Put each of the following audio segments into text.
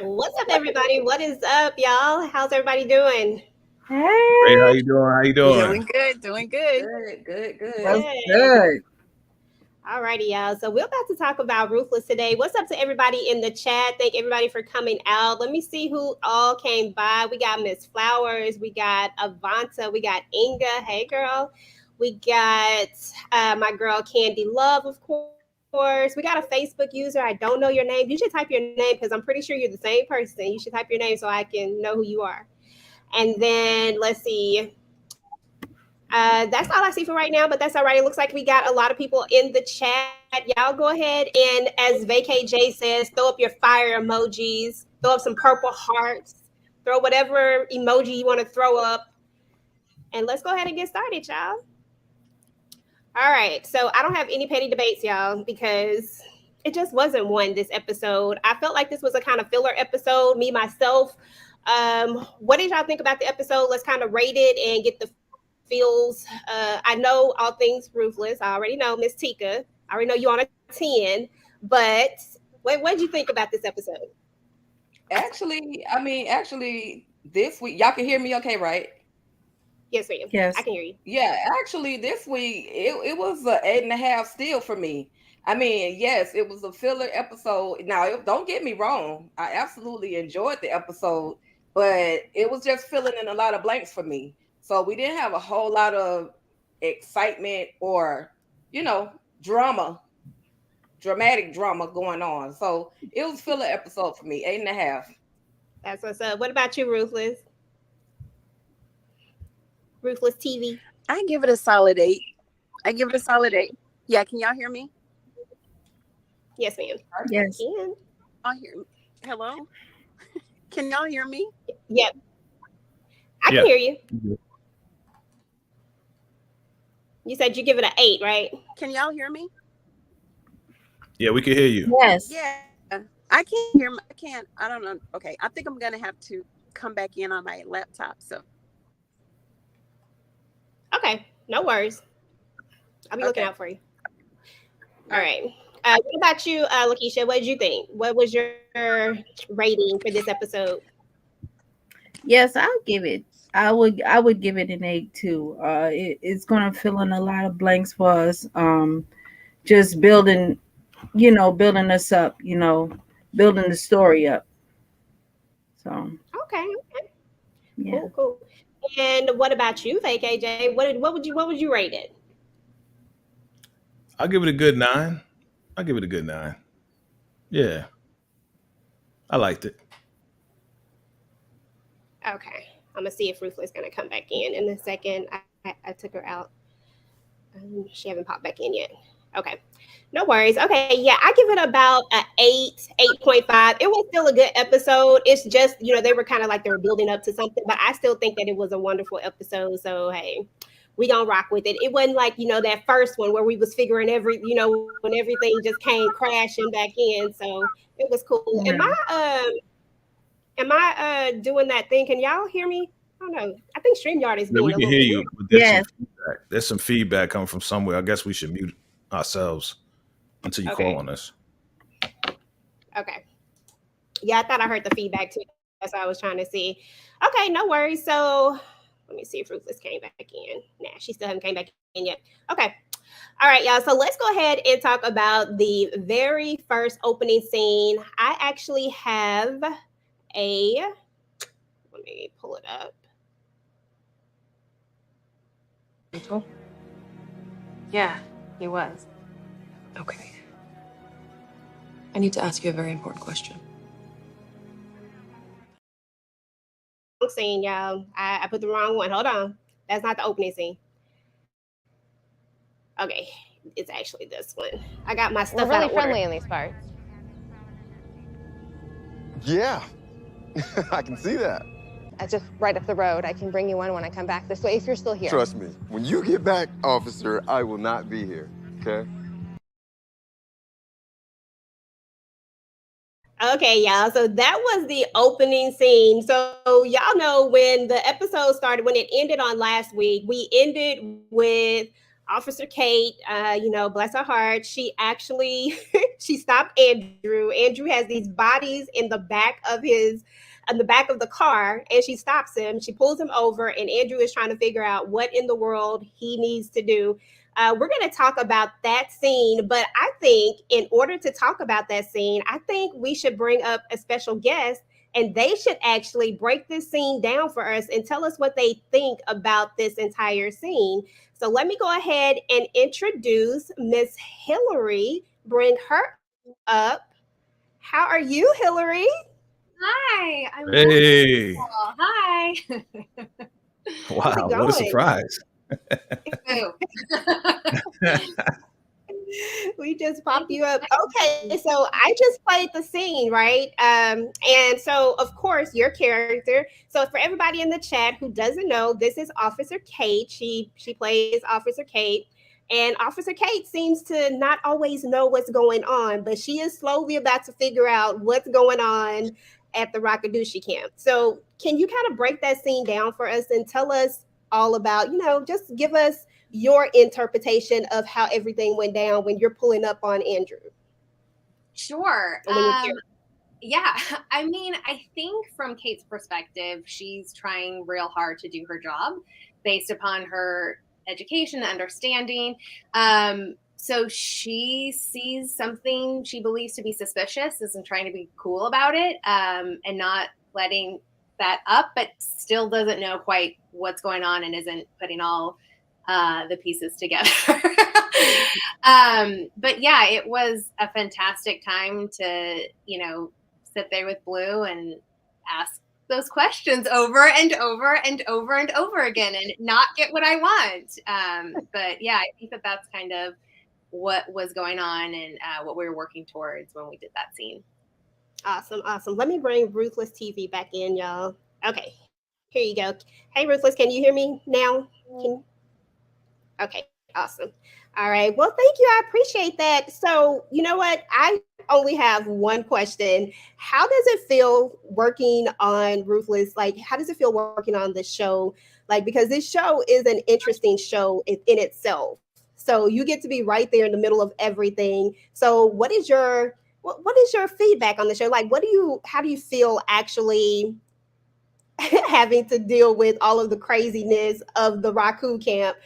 What's up, everybody? What is up, y'all? How's everybody doing? Great. How Hey, you doing? How you doing? Doing good, doing good. what's Good. good? Alrighty, y'all. So we're about to talk about Ruthless today. What's up to everybody in the chat? Thank everybody for coming out. Let me see who all came by. We got Miss Flowers. We got Avanta. We got Inga. Hey, girl. We got my girl Candy Love, of course. We got a Facebook user. I don't know your name. You should type your name because I'm pretty sure you're the same person. You should type your name so I can know who you are. And then let's see. That's all I see for right now, but that's all right. It looks like we got a lot of people in the chat. Y'all go ahead and, as VKJ says, throw up your fire emojis, throw up some purple hearts, throw whatever emoji you want to throw up, and let's go ahead and get started, y'all. All right. So I don't have any petty debates, y'all, because it just wasn't one this episode. I felt like this was a kind of filler episode, me myself. What did y'all think about the episode? Let's kind of rate it and get the feels. I know all things Ruthless. I already know Miss Tika. I already know you on a 10. But what did you think about this episode? Actually, this week, y'all can hear me okay, right? Yes, ma'am. I Yes. can hear you. Yeah, actually, this week, it was a 8.5 still for me. I mean, yes, it was a filler episode. Now, don't get me wrong. I absolutely enjoyed the episode, but it was just filling in a lot of blanks for me. So we didn't have a whole lot of excitement or, you know, drama, dramatic drama going on. So it was filler episode for me, 8.5. That's what's up. What about you, Ruthless? Ruthless TV. I give it a solid 8. I give it a solid 8. Yeah, can y'all hear me? Yes, ma'am. Yes. Can. Y'all hear me? Hello? Can y'all hear me? Yep. I Yeah. can hear you. Mhm. You said you give it an 8, right? Can y'all hear me? Yeah, we can hear you. Yes. Yeah. I can't hear I can't. I don't know. Okay. I think I'm going to have to come back in on my laptop. So, Okay. No worries. I'll be looking okay. out for you. All right. What about you, Lakeisha? What did you think? What was your rating for this episode? Yes, I'll give it. I would give it an 8 too. It's gonna fill in a lot of blanks for us. Just building, building us up, building the story up. So Okay. Okay. yeah. Cool. Cool. And what about you, VKJ? What would you rate it? I'll give it a good 9. I'll give it a good 9. Yeah, I liked it. Okay. I'm gonna see if Ruthless gonna come back in a second. I took her out. She haven't popped back in yet. Okay. No worries. Okay, yeah, I give it about a 8.5. It was still a good episode. It's just, they were kind of like they were building up to something, but I still think that it was a wonderful episode. So hey, we gonna rock with it. It wasn't like, that first one where we was figuring when everything just came crashing back in. So it was cool. Yeah. Am I doing that thing? Can y'all hear me? I don't know. I think StreamYard is Yeah, being we a can little hear bit you, weird. but there's some Yes. feedback. There's some feedback coming from somewhere. I guess we should mute ourselves until you call Okay. on us. Okay. Yeah, I thought I heard the feedback too. That's what I was trying to see. Okay, no worries. So let me see if Ruthless came back in. Nah, she still haven't came back in yet. Okay. All right, y'all. So let's go ahead and talk about the very first opening scene. I actually have let me pull it up. Rachel? Yeah, he was. Okay. I need to ask you a very important question. Scene, y'all. I put the wrong one. Hold on. That's not the opening scene. Okay, it's actually this one. I got my We're stuff out really of order. friendly in these parts. Yeah, I can see that. It's just right up the road. I can bring you in when I come back this way if you're still here. Trust me, when you get back, officer, I will not be here, okay? Okay, y'all. So that was the opening scene. So y'all know when the episode started, when it ended on last week, we ended with Officer Kate, bless her heart, she actually she stopped Andrew. Andrew has these bodies in the back of the car, and she stops him. She pulls him over, and Andrew is trying to figure out what in the world he needs to do. We're going to talk about that scene, but I think in order to talk about that scene, I think we should bring up a special guest, and they should actually break this scene down for us and tell us what they think about this entire scene. So let me go ahead and introduce Miss Hillary. Bring her up. How are you, Hillary? Hi, I'm Hey. wonderful. Hi. How's it Wow, what a going? surprise. Boo. We just Thank popped you you up. for Okay, having me. so I just played the scene, right? And so of course your character. So for everybody in the chat who doesn't know, this is Officer Kate. She plays Officer Kate. And Officer Kate seems to not always know what's going on, but she is slowly about to figure out what's going on at the Rakadushi camp. So can you kind of break that scene down for us and tell us all about, just give us your interpretation of how everything went down when you're pulling up on Andrew Sure. or when you're Yeah, I mean, I think from Kate's perspective, she's trying real hard to do her job based upon her education, understanding. So she sees something she believes to be suspicious, isn't trying to be cool about it, and not letting that up, but still doesn't know quite what's going on and isn't putting all the pieces together. But yeah, it was a fantastic time to, sit there with Blue and ask those questions over and over and over and over again and not get what I want. But yeah, I think that's kind of what was going on and what we were working towards when we did that scene. awesome. Awesome. Let me bring Ruthless TV back in, y'all. Okay, here you go. Hey, Ruthless, can you hear me now? Okay, awesome. All right. Well, thank you. I appreciate that. So, you know what? I only have one question. How does it feel working on Ruthless? Like, how does it feel working on this show? Like, because this show is an interesting show in itself. So you get to be right there in the middle of everything. So, what is your feedback on the show? Like, how do you feel actually having to deal with all of the craziness of the Raku camp?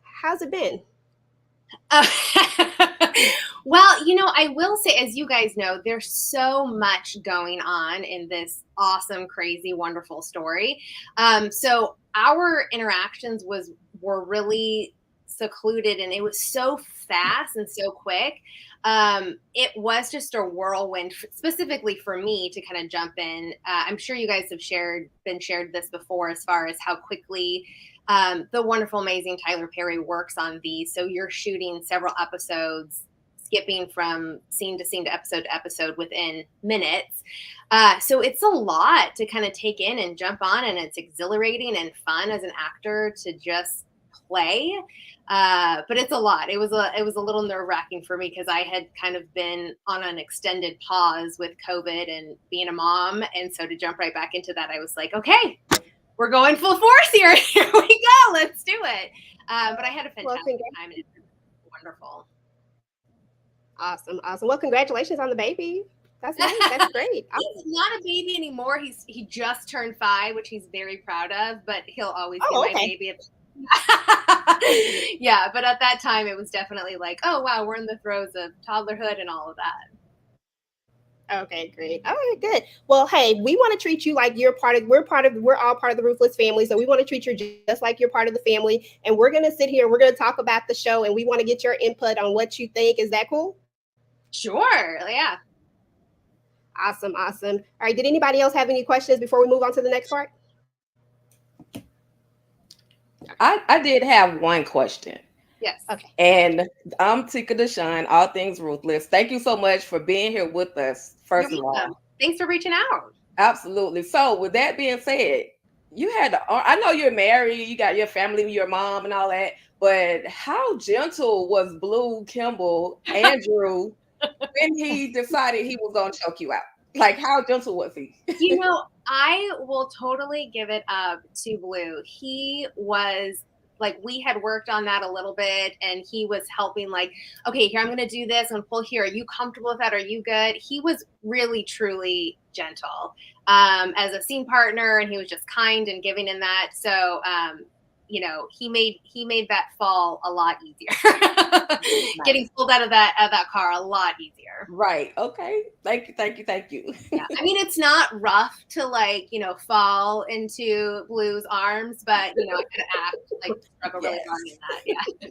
How's it been? Uh, well, I will say, as you guys know, there's so much going on in this awesome, crazy, wonderful story. So our interactions were really secluded, and it was so fast and so quick. It was just a whirlwind, specifically for me to kind of jump in. I'm sure you guys have been shared this before, as far as how quickly the wonderful, amazing Tyler Perry works on these. So you're shooting several episodes, skipping from scene to episode within minutes. So it's a lot to kind of take in and jump on, and it's exhilarating and fun as an actor to just play. But it's a lot. It was a little nerve-wracking for me because I had kind of been on an extended pause with COVID and being a mom. And so to jump right back into that, I was like, okay, we're going full force here. Here we go. Let's do it. But I had a fantastic time. It's wonderful. Awesome. Awesome. Well, congratulations on the baby. That's nice. That's great. He's not a baby anymore. He just turned 5, which he's very proud of, but he'll always be my baby. Yeah, but at that time it was definitely like, oh wow, we're in the throes of toddlerhood and all of that. Okay, great. All right, good. Well, hey, we want to treat you like we're all part of the Ruthless family. So we want to treat you just like you're part of the family. And we're going to sit here and we're going to talk about the show, and we want to get your input on what you think. Is that cool? Sure. Yeah. Awesome. Awesome. All right. Did anybody else have any questions before we move on to the next part? I did have one question. Yes. Okay. And I'm Tika Deshawn, all things Ruthless. Thank you so much for being here with us, first of all. Thanks for reaching out. Absolutely. So with that being said, I know you're married, you got your family, your mom and all that, but how gentle was Blue Kimball, Andrew, when he decided he was going to choke you out? Like, how gentle was he? I will totally give it up to Blue. He was like we had worked on that a little bit, and he was helping, like, okay, here, I'm going to do this and pull here. Are you comfortable with that? Are you good? He was really, truly gentle as a scene partner, and he was just kind and giving in that. So, you know, he made that fall a lot easier. Getting pulled out of that car a lot easier. Right. Okay. Thank you. Yeah. I mean, it's not rough to, like, you know, fall into Blue's arms, but, you know, I could act like struggle really hard in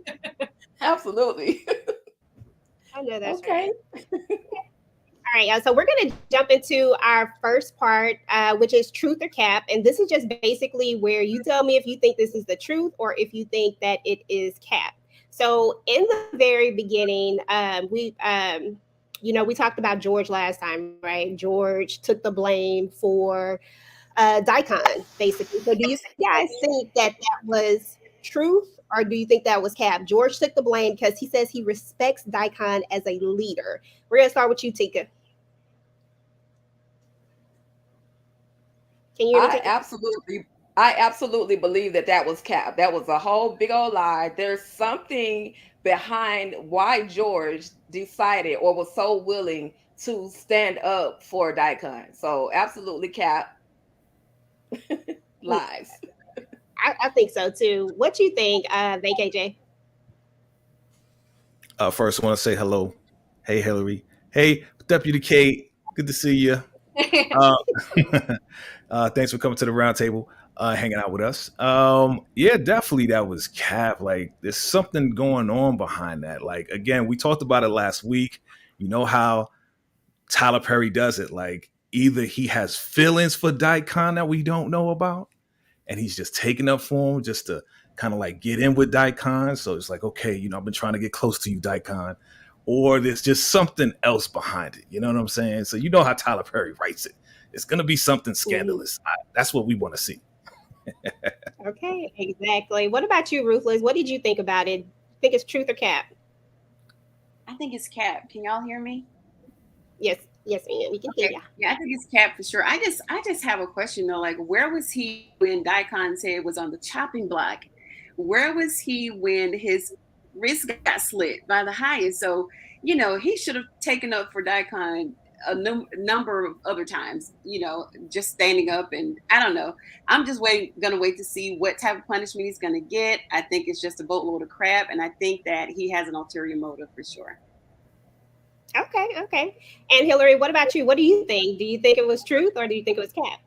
that. Yeah. Absolutely. I know that's Okay. right. All right, y'all. So we're going to jump into our first part, which is truth or cap. And this is just basically where you tell me if you think this is the truth or if you think that it is cap. So in the very beginning, we talked about George last time, right? George took the blame for Daikon, basically. So do you guys think that was truth or do you think that was cap? George took the blame because he says he respects Daikon as a leader. We're going to start with you, Tika. Can you hear me, Tika? I absolutely believe that was cap. That was a whole big old lie. There's something behind why George decided or was so willing to stand up for Daikon. So absolutely cap. Lies. I think so too. What you think, VKJ? First, I want to say hello. Hey, Hillary. Hey, Deputy Kate. Good to see you. Thanks for coming to the round table, hanging out with us. Yeah, definitely that was cap. Like, there's something going on behind that. Like, again, we talked about it last week. You know how Tyler Perry does it. Like, either he has feelings for Daikon that we don't know about, and he's just taking up for him just to kind of like get in with Daikon. So it's like, okay, you know, I've been trying to get close to you, Daikon. Or there's just something else behind it. You know what I'm saying? So you know how Tyler Perry writes it. It's going to be something scandalous. That's what we want to see. Okay, exactly. What about you, Ruthless? What did you think about it? Think it's truth or cap? I think it's cap. Can y'all hear me? Yes, ma'am. We can hear you. Yeah, I think it's cap for sure. I just have a question though. Like, where was he when Daikon said it was on the chopping block? Where was he when his wrist got slit by the highest? So, you know, he should have taken up for Daikon a number of other times, you know, just standing up. And I don't know. I'm just gonna wait to see what type of punishment he's gonna get. I think it's just a boatload of crap, and I think that he has an ulterior motive for sure. Okay. And Hillary, what about you? What do you think? Do you think it was truth or do you think it was cap?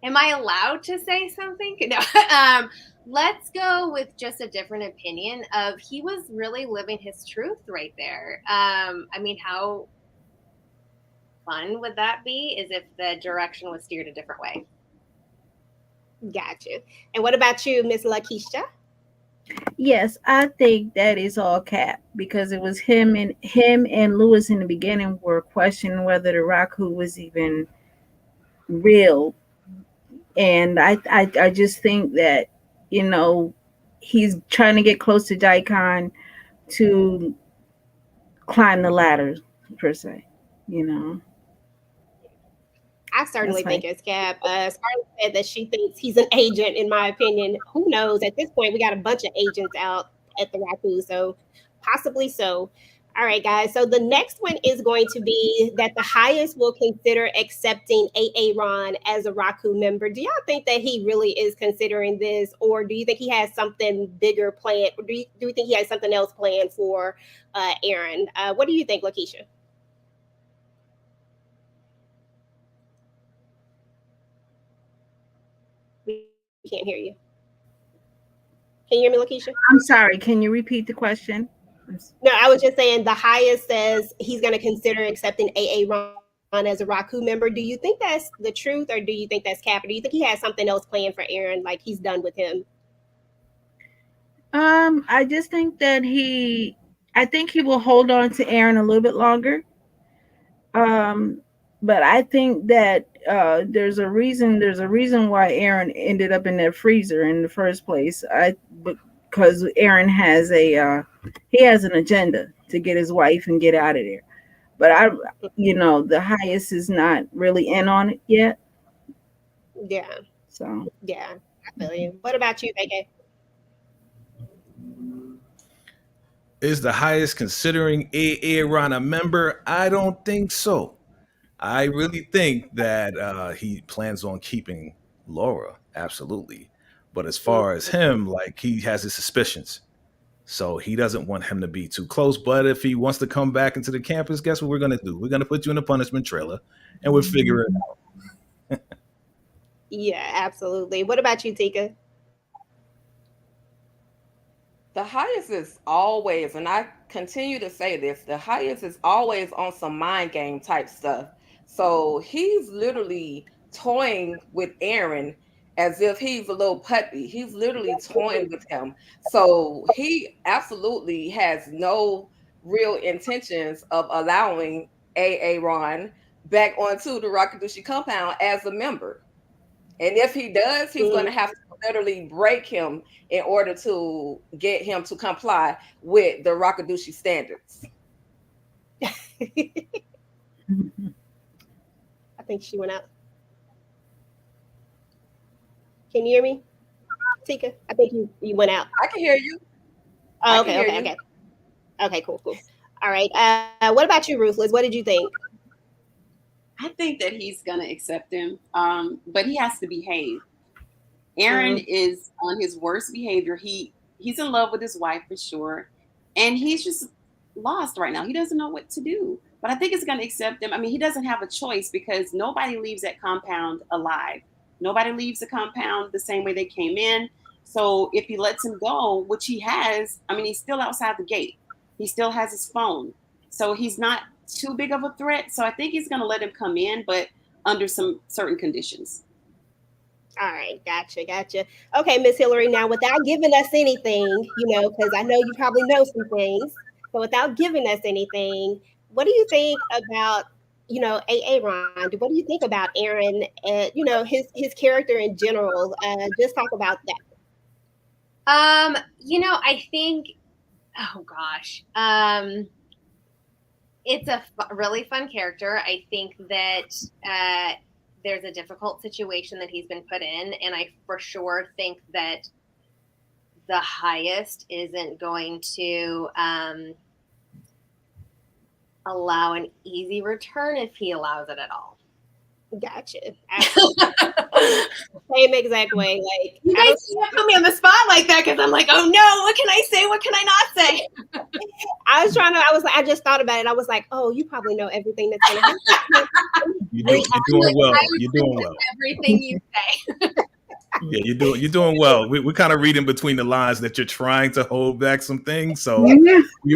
Am I allowed to say something? No. Let's go with just a different opinion of he was really living his truth right there. I mean, how fun would that be is if the direction was steered a different way. Got you. And what about you, Miss Lakeisha? Yes, I think that is all cap because it was him and Lewis in the beginning were questioning whether the Raku was even real. And I just think that, you know, he's trying to get close to Daikon to climb the ladder, per se, you know. I certainly think it's cap. Scarlett said that she thinks he's an agent, in my opinion. Who knows? At this point, we got a bunch of agents out at the Raku, so possibly so. All right, guys. So the next one is going to be that the highest will consider accepting Aaron as a Raku member. Do y'all think that he really is considering this, or do you think he has something bigger planned? Or do you think he has something else planned for Aaron? What do you think, Lakeisha? We can't hear you. Can you hear me, Lakeisha? I'm sorry. Can you repeat the question? No, I was just saying the highest says he's going to consider accepting Aaron as a Raku member. Do you think that's the truth or do you think that's cap? Or do you think he has something else planned for Aaron, like he's done with him? I just think that I think he will hold on to Aaron a little bit longer. But I think that there's a reason why Aaron ended up in that freezer in the first place. Because Aaron has he has an agenda to get his wife and get out of there. But the highest is not really in on it yet. Yeah. So yeah, I feel you. What about you, AK? Is the highest considering Aaron a member? I don't think so. I really think that he plans on keeping Laura, absolutely. But as far as him, like he has his suspicions. So he doesn't want him to be too close. But if he wants to come back into the campus, guess what we're gonna do? We're gonna put you in a punishment trailer and we'll figure it out. Yeah, absolutely. What about you, Tika? The highest is always, and I continue to say this, the highest is always on some mind game type stuff. So he's literally toying with Aaron as if he's a little puppy. He's literally toying with him. So he absolutely has no real intentions of allowing Aaron back onto the Rakadushi compound as a member. And if he does, he's going to have to literally break him in order to get him to comply with the Rakadushi standards. I think she went out. Can you hear me, Tika? I think you went out. I can hear you. Oh, okay, cool. All right. What about you, Ruthless? What did you think? I think that he's gonna accept him, but he has to behave. Aaron is on his worst behavior. He's in love with his wife for sure, and he's just lost right now. He doesn't know what to do. But I think it's gonna accept him. I mean, he doesn't have a choice because nobody leaves that compound alive. Nobody leaves the compound the same way they came in. So if he lets him go, which he has, I mean, he's still outside the gate. He still has his phone. So he's not too big of a threat. So I think he's going to let him come in, but under some certain conditions. All right, gotcha. Okay, Miss Hillary, now without giving us anything, because I know you probably know some things. So without giving us anything, what do you think about, Aaron? What do you think about Aaron? His character in general. Just talk about that. I think, oh gosh, it's a really fun character. I think that there's a difficult situation that he's been put in, and I for sure think that the highest isn't going to allow an easy return if he allows it at all. Gotcha. Same exact way. Like, you guys can't put me on the spot like that because I'm like, oh no, what can I say? What can I not say? I just thought about it. I was like, oh, you probably know everything that's going to happen. You're doing well. You're doing well. Everything you say. Yeah, you're doing well. We're kind of reading between the lines that you're trying to hold back some things, so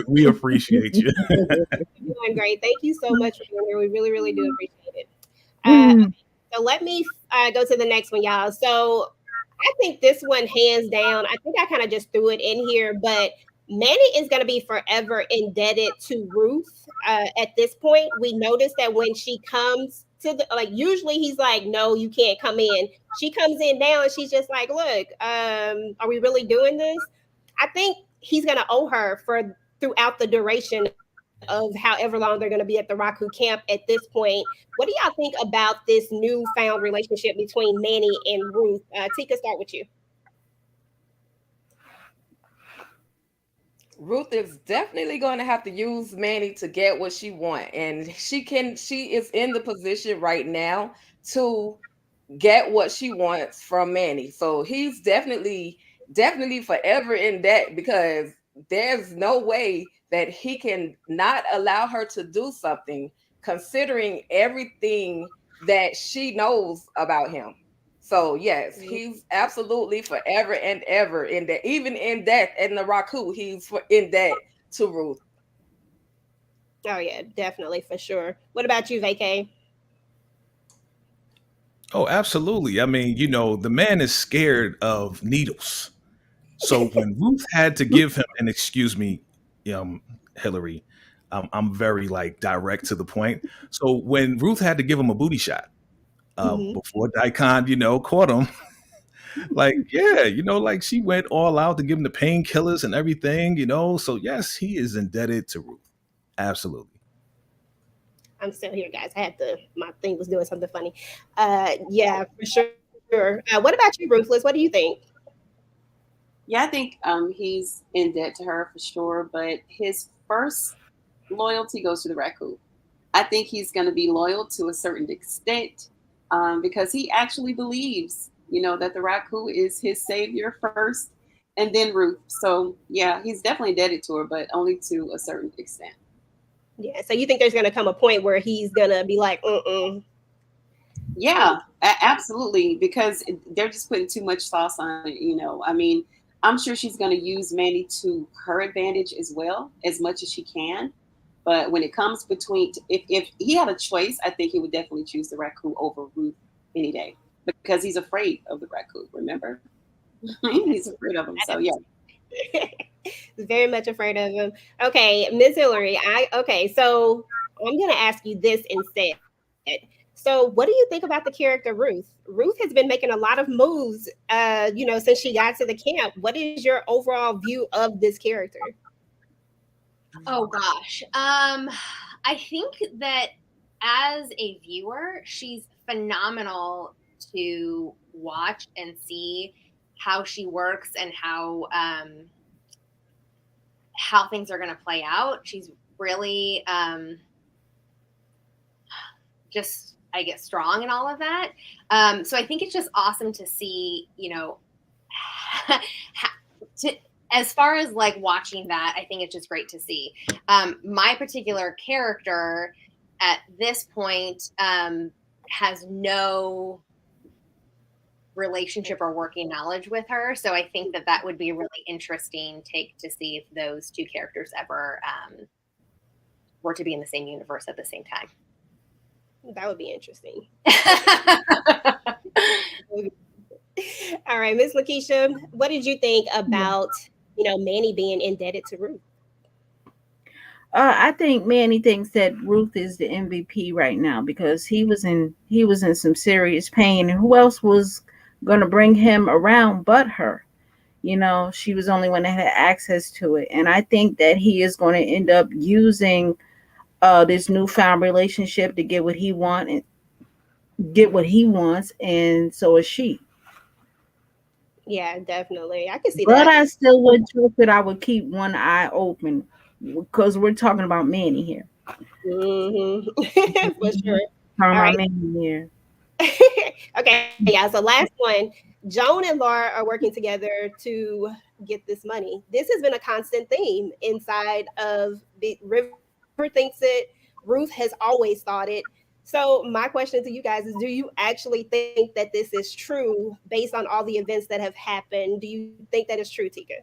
we appreciate you. You're doing great. Thank you so much for being here. We really, really do appreciate it. So let me go to the next one, y'all. So I think this one, hands down, I think I kind of just threw it in here, but Manny is going to be forever indebted to Ruth. At this point, we noticed that when she comes to usually he's like, no, you can't come in. She comes in now and she's just like, look, are we really doing this? I think he's going to owe her throughout the duration of however long they're going to be at the Raku camp at this point. What do y'all think about this newfound relationship between Manny and Ruth? Tika, start with you. Ruth is definitely going to have to use Manny to get what she wants, and she is in the position right now to get what she wants from Manny. So he's definitely forever in debt because there's no way that he can not allow her to do something considering everything that she knows about him. So yes, he's absolutely forever and ever in that. Even in death in the Raku, he's in debt to Ruth. Oh yeah, definitely, for sure. What about you, Vacay? Oh, absolutely. I mean, the man is scared of needles. So when Ruth had to give him, and excuse me, Hillary, I'm very direct to the point. So when Ruth had to give him a booty shot before Daikon, caught him, she went all out to give him the painkillers and everything, So yes, he is indebted to Ruth. Absolutely. I'm still here, guys. My thing was doing something funny. Yeah, for sure. What about you, Ruthless? What do you think? Yeah, I think he's in debt to her for sure, but his first loyalty goes to the raccoon. I think he's going to be loyal to a certain extent because he actually believes, that the raccoon is his savior first and then Ruth. So, yeah, he's definitely indebted to her, but only to a certain extent. Yeah. So you think there's gonna come a point where he's gonna be like, Yeah, absolutely, because they're just putting too much sauce on it. I mean, I'm sure she's going to use Mandy to her advantage as well, as much as she can. But when it comes between, if he had a choice, I think he would definitely choose the raccoon over Ruth any day because he's afraid of the raccoon. Remember, he's afraid of him. So yeah. very much afraid of him. Okay, Miss Hillary. So I'm gonna ask you this instead. So, what do you think about the character Ruth? Ruth has been making a lot of moves, since she got to the camp. What is your overall view of this character? Oh gosh. I think that as a viewer, she's phenomenal to watch and see how she works and how things are going to play out. She's really just, I guess, strong and all of that. So I think it's just awesome to see, to, as far as like watching that, I think it's just great to see. My particular character at this point has no relationship or working knowledge with her. So I think that would be a really interesting take to see if those two characters ever were to be in the same universe at the same time. That would be interesting. All right, Miss Lakeisha, what did you think about Manny being indebted to Ruth? I think Manny thinks that Ruth is the MVP right now because he was in some serious pain, and who else was going to bring him around but her? She was the only one that had access to it, and I think that he is going to end up using this newfound relationship to get what he wants, and so is she. Yeah, definitely. I can see But that. I still would joke that I would keep one eye open because we're talking about Manny here. For sure. Talking All about right. Manny here. Okay, yeah. So last one, Joan and Laura are working together to get this money. This has been a constant theme inside of the River thinks it. Ruth has always thought it. So my question to you guys is: do you actually think that this is true based on all the events that have happened? Do you think that is true, Tika?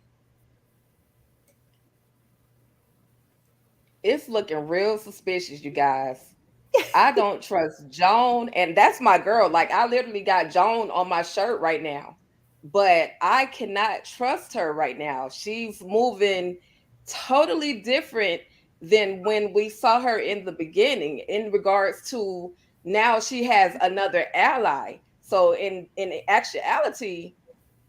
It's looking real suspicious, you guys. I don't trust Joan, and that's my girl. Like, I literally got Joan on my shirt right now, but I cannot trust her right now. She's moving totally different than when we saw her in the beginning in regards to now she has another ally. So in actuality,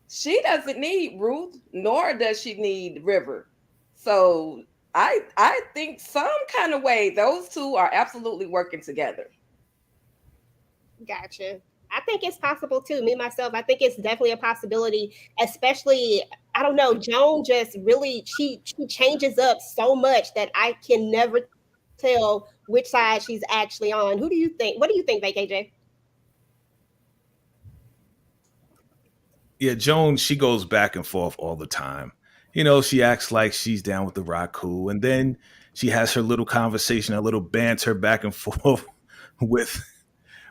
she doesn't need Ruth, nor does she need River. So I think some kind of way those two are absolutely working together. Gotcha. I think it's possible too. Me myself, I think it's definitely a possibility. Especially, I don't know. Joan just really she changes up so much that I can never tell which side she's actually on. Who do you think? What do you think, VKJ? Yeah, Joan, she goes back and forth all the time. She acts like she's down with the Raku, and then she has her little conversation, a little banter back and forth with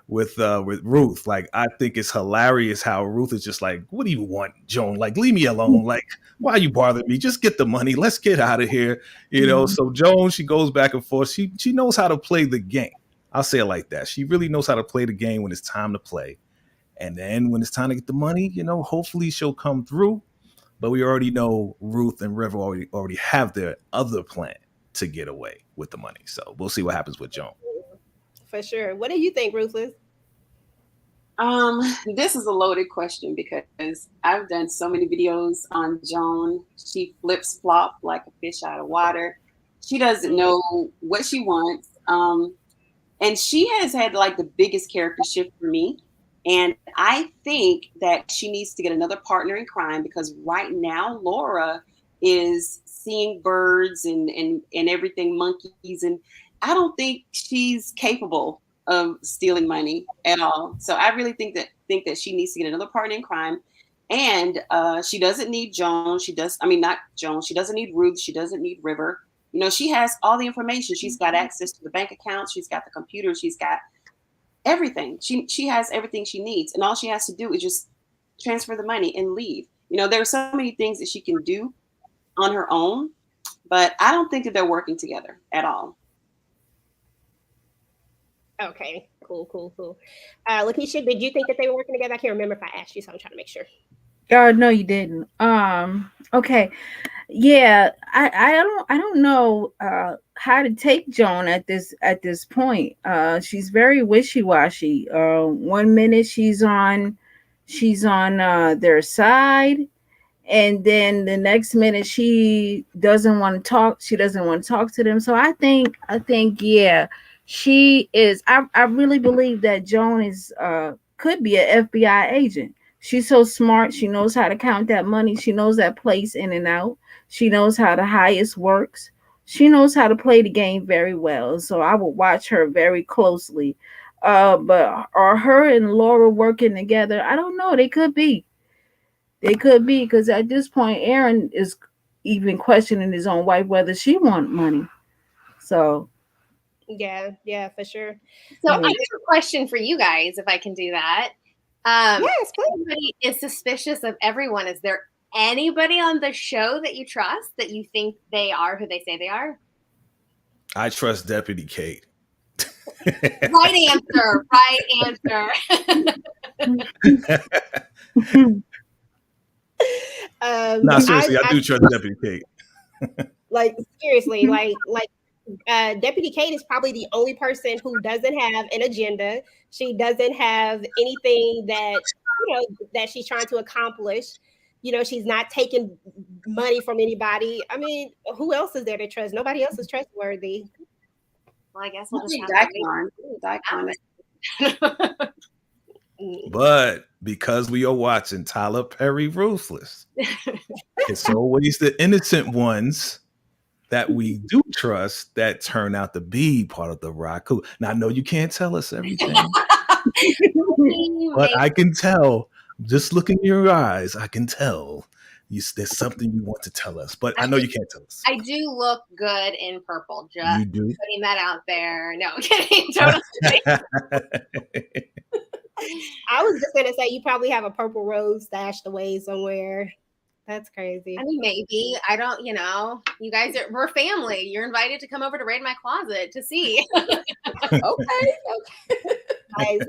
with Ruth. Like, I think it's hilarious how Ruth is just like, "What do you want, Joan? Like, leave me alone. Like, why are you bothering me? Just get the money. Let's get out of here." So Joan, she goes back and forth. She knows how to play the game. I'll say it like that. She really knows how to play the game when it's time to play. And then when it's time to get the money, hopefully she'll come through. But we already know Ruth and River already have their other plan to get away with the money. So we'll see what happens with Joan. For sure. What do you think, Ruthless? This is a loaded question because I've done so many videos on Joan. She flips flop like a fish out of water. She doesn't know what she wants. And she has had like the biggest character shift for me. And I think that she needs to get another partner in crime, because right now Laura is seeing birds and everything, monkeys, and I don't think she's capable of stealing money at all. So I really think that she needs to get another partner in crime. And she doesn't need Joan. I mean, not Joan. She doesn't need Ruth. She doesn't need River. She has all the information. She's got access to the bank accounts. She's got the computer. She's got everything. She has everything she needs, and all she has to do is just transfer the money and leave. There are so many things that she can do on her own, but I don't think that they're working together at all. Okay, cool. Lakeisha, did you think that they were working together? I can't remember if I asked you, so I'm trying to make sure. No, you didn't. Okay. Yeah, I don't know how to take Joan at this point. She's very wishy-washy. 1 minute she's on their side, and then the next minute she doesn't want to talk. She doesn't want to talk to them. So I think yeah, she is. I really believe that Joan is could be an FBI agent. She's so smart. She knows how to count that money. She knows that place in and out. She knows how the highest works. She knows how to play the game very well. So I will watch her very closely. But are her and Laura working together? I don't know. They could be. They could be, because at this point, Aaron is even questioning his own wife whether she want money. So Yeah, for sure. So I have a question for you guys, if I can do that. Yes, please. Everybody is suspicious of everyone. Is there anybody on the show that you trust, that you think they are who they say they are? I trust Deputy Kate. Right answer. No, seriously, I do trust Deputy Kate. Like, seriously, like Deputy Kate is probably the only person who doesn't have an agenda. She doesn't have anything that that she's trying to accomplish. She's not taking money from anybody. I mean, who else is there to trust? Nobody else is trustworthy. Well, I guess we'll just have Daikon. But because we are watching Tyler Perry Ruthless, it's always the innocent ones that we do trust that turn out to be part of the rock. Now, I know you can't tell us everything, but I can tell, just looking in your eyes, I can tell there's something you want to tell us, but I know you can't tell us. I do look good in purple. Just you do? putting that out there. No, I'm kidding. Totally. I was just gonna say you probably have a purple rose stashed away somewhere. That's crazy. I mean, maybe. I don't, you guys we're family. You're invited to come over to raid my closet to see. Okay. Nice.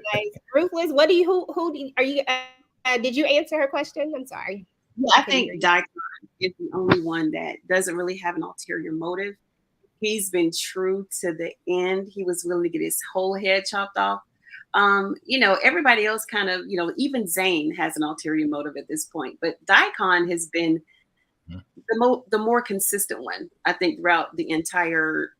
Ruthless, are you, did you answer her question? I'm sorry. Yeah, I think Daikon is the only one that doesn't really have an ulterior motive. He's been true to the end. He was willing to get his whole head chopped off. Everybody else kind of, even Zane has an ulterior motive at this point, but Daikon has been the more consistent one, I think, throughout the entire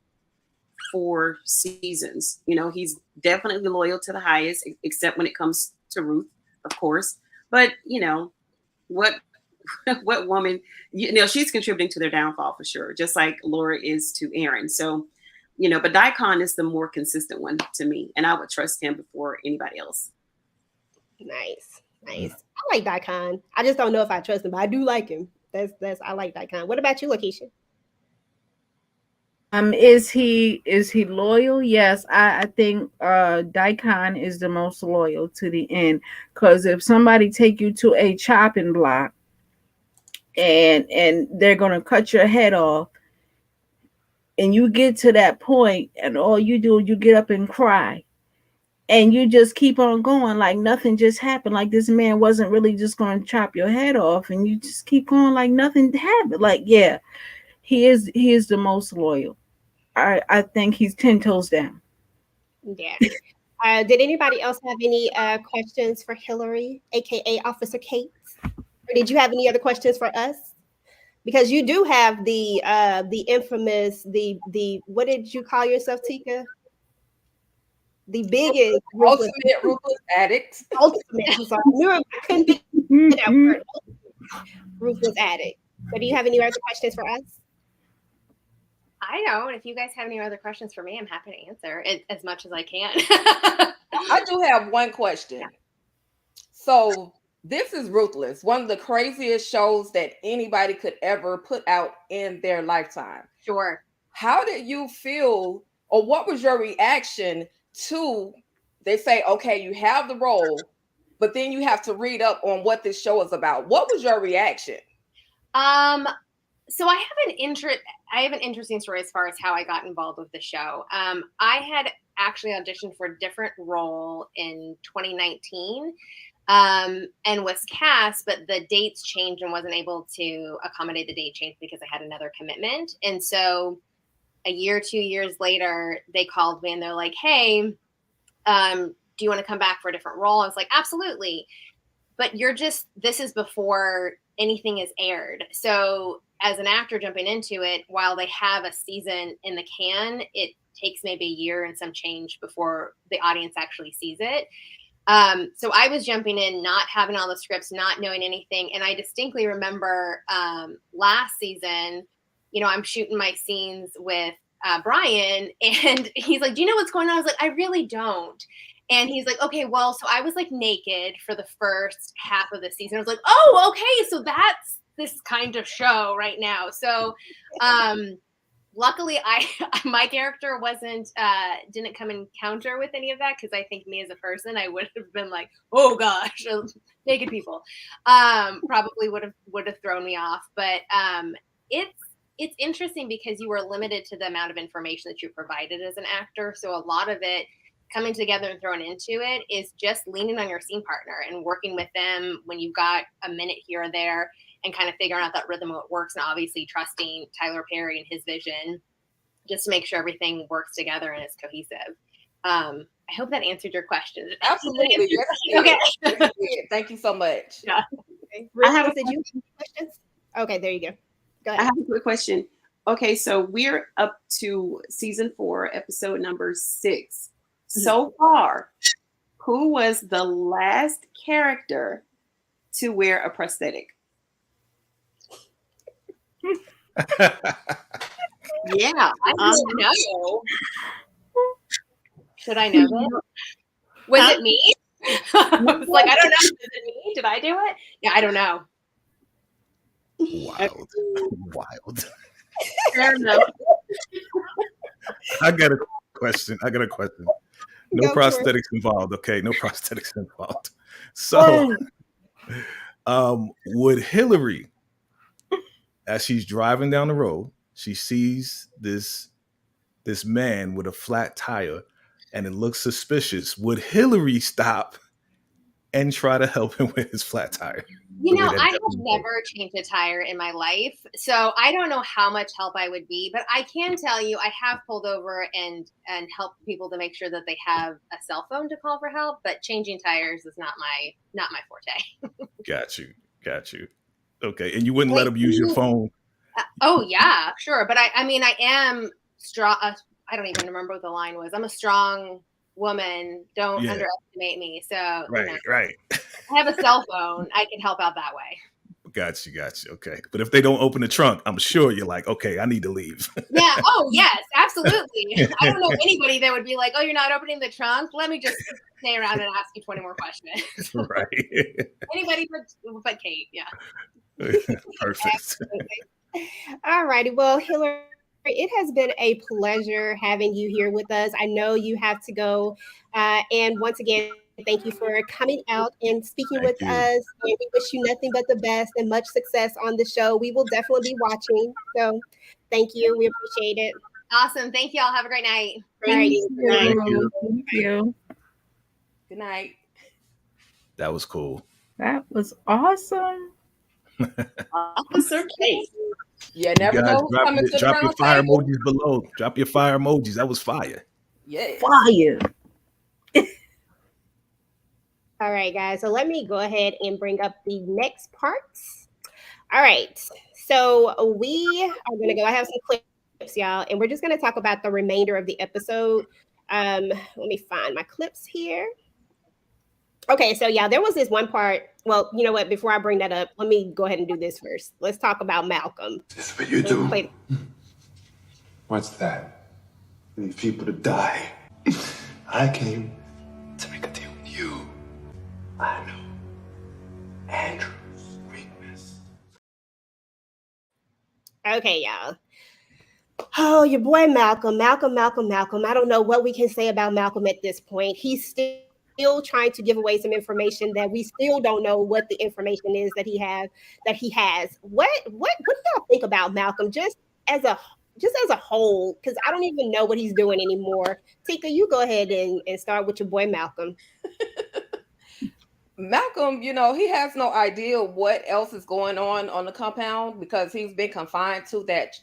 4 seasons. He's definitely loyal to the highest, except when it comes to Ruth, of course. But, what woman, she's contributing to their downfall for sure, just like Laura is to Aaron. So, but Daikon is the more consistent one to me, and I would trust him before anybody else. Nice. I like Daikon. I just don't know if I trust him, but I do like him. I like Daikon. What about you, Lakeisha? Is he loyal? Yes, I think Daikon is the most loyal to the end. Because if somebody take you to a chopping block and they're gonna cut your head off, and you get to that point, and all you do, you get up and cry, and you just keep on going like nothing just happened, like this man wasn't really just going to chop your head off, and you just keep going like nothing happened. Like, yeah, he is the most loyal. I think he's 10 toes down. Yeah. Did anybody else have any questions for Hillary, aka Officer Kate, or did you have any other questions for us? Because you do have the infamous the what did you call yourself, Tika? the biggest ruthless, Ultimate ruthless addict. ultimate. I'm sorry, I knew I couldn't be that word. Ruthless addict. So, do you have any other questions for us? I don't. If you guys have any other questions for me, I'm happy to answer it as much as I can. I do have one question. So this is Ruthless, one of the craziest shows that anybody could ever put out in their lifetime. Sure. How did you feel, or what was your reaction to, they say, okay, you have the role, but then you have to read up on what this show is about. What was your reaction? So I have an interesting story as far as how I got involved with the show. I had actually auditioned for a different role in 2019 and was cast, but the dates changed and wasn't able to accommodate the date change because I had another commitment. And so a year, 2 years later, they called me and they're like, hey, do you want to come back for a different role? I was like, absolutely. But this is before anything is aired. So as an actor jumping into it, while they have a season in the can, it takes maybe a year and some change before the audience actually sees it. So I was jumping in, not having all the scripts, not knowing anything. And I distinctly remember last season, I'm shooting my scenes with Brian, and he's like, do you know what's going on? I was like, I really don't. And he's like, okay, well, so I was like naked for the first half of the season. I was like, oh, okay, so that's this kind of show right now. So luckily my character didn't come encounter with any of that, because I think me as a person, I would have been like, oh gosh, naked people probably would have thrown me off. But it's interesting because you were limited to the amount of information that you provided as an actor. So a lot of it coming together and thrown into it is just leaning on your scene partner and working with them when you've got a minute here or there, and kind of figuring out that rhythm, what works, and obviously trusting Tyler Perry and his vision just to make sure everything works together and is cohesive. I hope that answered your question. Absolutely. Yes, okay. Thank you so much. Yeah. Okay. I have did you have any questions? Okay, there you go. Go ahead. I have a quick question. Okay, so we're up to season 4, episode number 6. So far, who was the last character to wear a prosthetic? Yeah, I don't know. Should I know that? Was it me? I was like, I don't know. Is it me? Did I do it? Yeah, I don't know. Wild. Fair enough. I got a question. No Go for it. prosthetics involved. Okay, no prosthetics involved. So, would Hillary, as she's driving down the road, she sees this man with a flat tire, and it looks suspicious. Would Hillary stop and try to help him with his flat tire? I have never changed a tire in my life, so I don't know how much help I would be, but I can tell you I have pulled over and helped people to make sure that they have a cell phone to call for help, but changing tires is not my forte. Got you. Okay, and you wouldn't let him use your phone? Oh yeah, sure, but I am strong. I don't even remember what the line was. I'm a strong woman. Don't underestimate me. So right. I have a cell phone. I can help out that way. Got you. Okay. But if they don't open the trunk, I'm sure you're like, okay, I need to leave. Yeah. Oh, yes, absolutely. I don't know anybody that would be like, oh, you're not opening the trunk? Let me just stay around and ask you 20 more questions. Right. Anybody but Kate. Yeah. Perfect. All righty. Well, Hillary, it has been a pleasure having you here with us. I know you have to go. And once again, thank you for coming out and speaking with us. And we wish you nothing but the best and much success on the show. We will definitely be watching. So thank you. We appreciate it. Awesome. Thank you all. Have a great night. Thank you. Good night. That was cool. That was awesome. Officer Kate. Yeah, never know who's coming to the drop your round fire table. emojis below. Drop your fire emojis. That was fire. Yes. Fire. All right, guys. So let me go ahead and bring up the next parts. All right. So we are going to go. I have some clips, y'all, and we're just going to talk about the remainder of the episode. Let me find my clips here. Okay, so yeah, there was this one part. Well, you know what? Before I bring that up, let me go ahead and do this first. Let's talk about Malcolm. This is what you Let's do. play. What's that? I need people to die. I came to make a deal with you. I know Andrew's weakness. Okay, y'all. Oh, your boy Malcolm. I don't know what we can say about Malcolm at this point. He's still trying to give away some information that we still don't know what the information is that he has. What do y'all think about Malcolm as a just as a whole? Because I don't even know what he's doing anymore. Tika, you go ahead and start with your boy Malcolm. Malcolm, he has no idea what else is going on the compound because he's been confined to that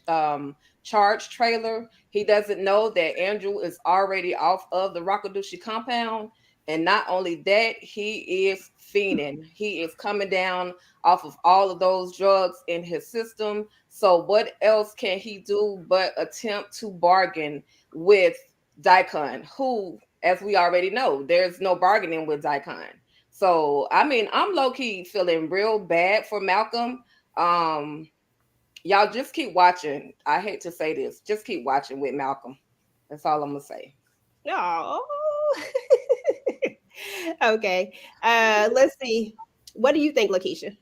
charge trailer. He doesn't know that Andrew is already off of the Rakadushi compound. And not only that, he is fiending. He is coming down off of all of those drugs in his system. So what else can he do but attempt to bargain with Daikon, who, as we already know, there's no bargaining with Daikon. So, I mean, I'm low-key feeling real bad for Malcolm. Y'all just keep watching. I hate to say this. Just keep watching with Malcolm. That's all I'm going to say. Oh. Okay. Let's see. What do you think, Lakeisha?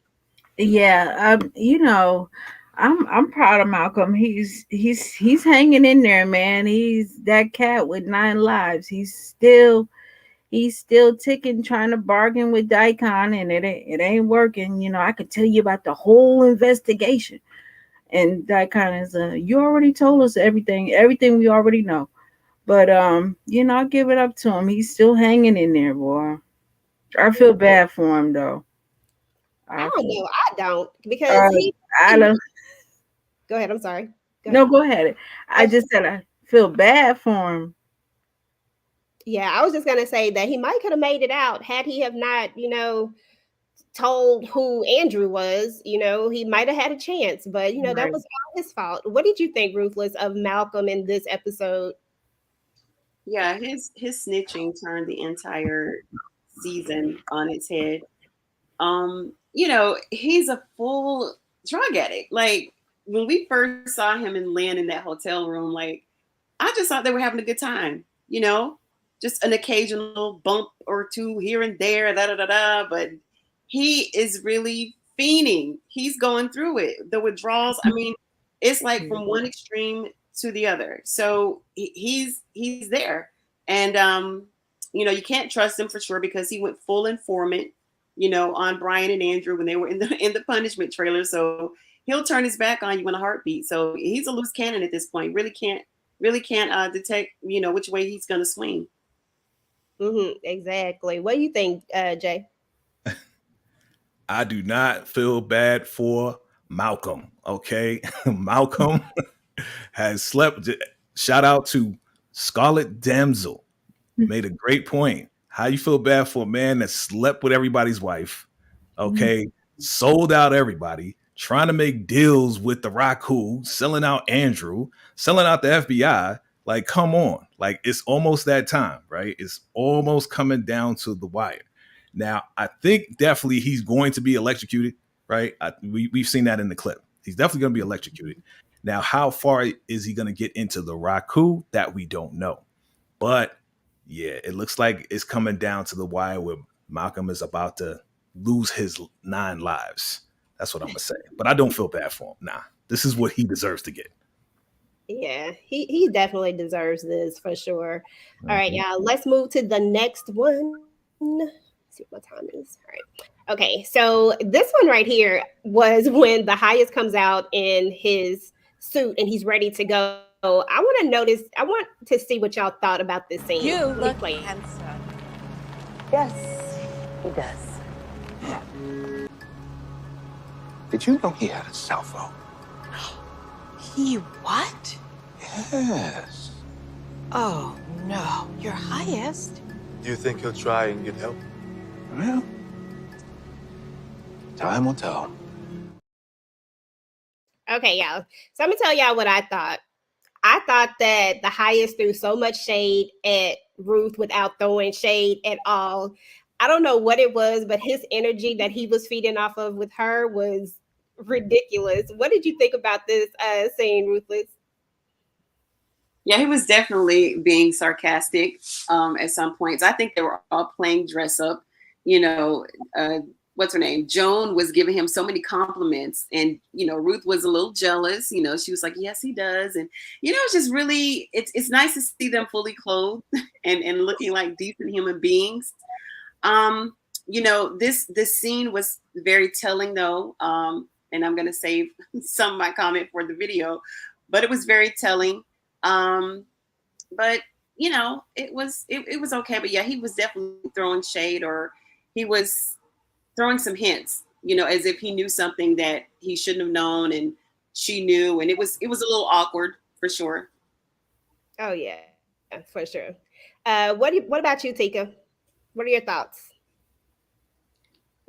Yeah, I'm proud of Malcolm. He's hanging in there, man. He's that cat with 9 lives. He's still ticking, trying to bargain with Daikon, and it ain't working. I could tell you about the whole investigation, and Daikon is you already told us everything we already know. But I give it up to him. He's still hanging in there, boy. I feel bad for him though. I don't know. I don't because I don't. Go ahead. I'm sorry. No, go ahead. I just said I feel bad for him. Yeah, I was just gonna say that he might could have made it out had he have not, told who Andrew was. He might have had a chance, but Right. that was all his fault. What did you think, Ruthless, of Malcolm in this episode? Yeah, his snitching turned the entire season on its head. He's a full drug addict. Like when we first saw him and Lynn in that hotel room, like I just thought they were having a good time, just an occasional bump or two here and there, da da da da. But he is really fiending. He's going through it. The withdrawals, I mean, it's like from one extreme to the other. So he's there. And you can't trust him for sure because he went full informant, on Brian and Andrew when they were in the punishment trailer. So he'll turn his back on you in a heartbeat. So he's a loose cannon at this point. Really can't detect, which way he's gonna swing. Exactly. What do you think, Jay? I do not feel bad for Malcolm. Okay. Malcolm has slept. Shout out to Scarlet Damsel. Made a great point. How you feel bad for a man that slept with everybody's wife? Okay. Sold out everybody, trying to make deals with the Raku, selling out Andrew, selling out the FBI. Like, come on. Like, it's almost that time, right? It's almost coming down to the wire. Now, I think definitely he's going to be electrocuted, right? We've seen that in the clip. He's definitely going to be electrocuted. Now, how far is he going to get into the Raku? That we don't know. But yeah, it looks like it's coming down to the wire where Malcolm is about to lose his 9 lives. That's what I'm going to say. But I don't feel bad for him. Nah, this is what he deserves to get. Yeah, he definitely deserves this for sure. All right, y'all, let's move to the next one. Let's see what time it is. All right. Okay, so this one right here was when the highest comes out in his suit and he's ready to go. I want to see what y'all thought about this scene. You look handsome. Yes, he does. Did you know he had a cell phone? He what? Yes. Oh, no. Your highest? Do you think he'll try and get help? Well, time will tell. Okay, y'all. So I'm gonna tell y'all what I thought. I thought that the highest threw so much shade at Ruth without throwing shade at all. I don't know what it was, but his energy that he was feeding off of with her was ridiculous. What did you think about this scene, Ruthless? Yeah, he was definitely being sarcastic at some points. I think they were all playing dress up. You know, what's her name? Joan was giving him so many compliments, and Ruth was a little jealous. She was like, "Yes, he does," and it's just really it's nice to see them fully clothed and looking like decent human beings. This scene was very telling, though, and I'm gonna save some of my comment for the video, but it was very telling. But it was okay. But yeah, he was definitely throwing shade, or he was throwing some hints, as if he knew something that he shouldn't have known, and she knew, and it was a little awkward for sure. Oh yeah, for sure. What about you, Tika? What are your thoughts?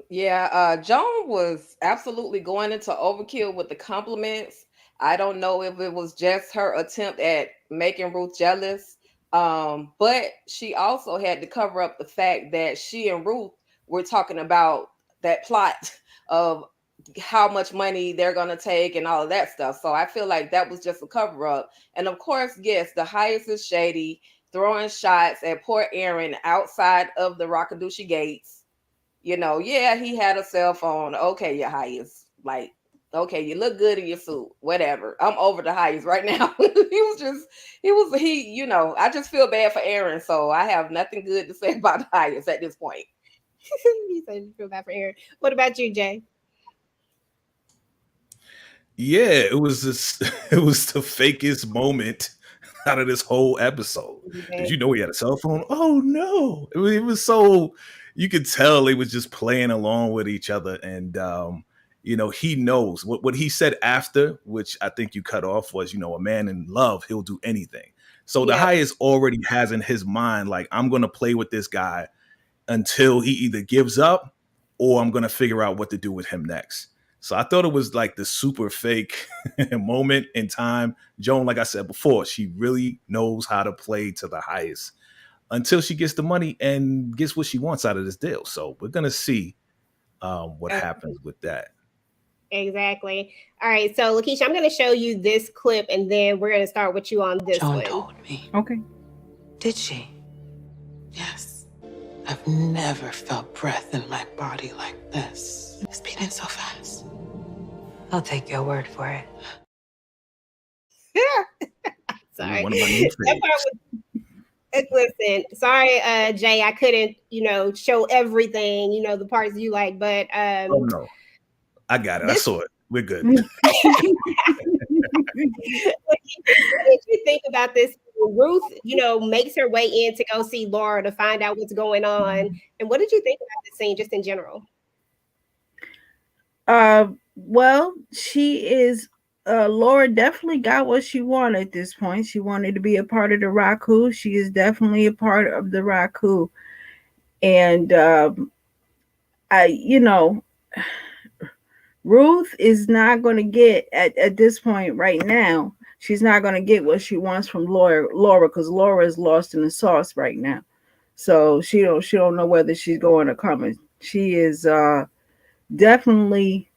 Yeah, Joan was absolutely going into overkill with the compliments. I don't know if it was just her attempt at making Ruth jealous, but she also had to cover up the fact that she and Ruth were talking about that plot of how much money they're going to take and all of that stuff. So I feel like that was just a cover up. And of course, yes, the highest is shady, throwing shots at poor Aaron outside of the Rockadushi gates. Yeah, he had a cell phone. Okay, your highest. Like, okay, you look good in your suit. Whatever. I'm over the highest right now. I just feel bad for Aaron, so I have nothing good to say about the highest at this point. You said you feel bad for Aaron. What about you, Jay? Yeah, it was just it was the fakest moment out of this whole episode. Did you know he had a cell phone? Oh no. It was so you could tell they was just playing along with each other. And he knows what he said after, which I think you cut off, was, a man in love, he'll do anything. So the Yeah. highest already has in his mind, like, I'm gonna play with this guy until he either gives up or I'm going to figure out what to do with him next. So I thought it was like the super fake moment in time. Joan, like I said before, she really knows how to play to the highest until she gets the money and gets what she wants out of this deal. So we're going to see what happens with that. Exactly. All right. So, Lakeisha, I'm going to show you this clip, and then we're going to start with you on this Joan one. told me. Okay. Did she? Yes. I've never felt breath in my body like this. It's beating so fast. I'll take your word for it. Sorry. One of my new That part was, listen, sorry, Jay, I couldn't, show everything, the parts you like, but Oh no, I got it. I saw it. We're good. What did you think about this? Ruth, makes her way in to go see Laura to find out what's going on. And what did you think about this scene just in general? Well, she is Laura definitely got what she wanted at this point. She wanted to be a part of the Raku. She is definitely a part of the Raku. And Ruth is not going to get at this point right now. She's not going to get what she wants from Laura, because Laura is lost in the sauce right now. So she don't know whether she's going or coming. She is definitely,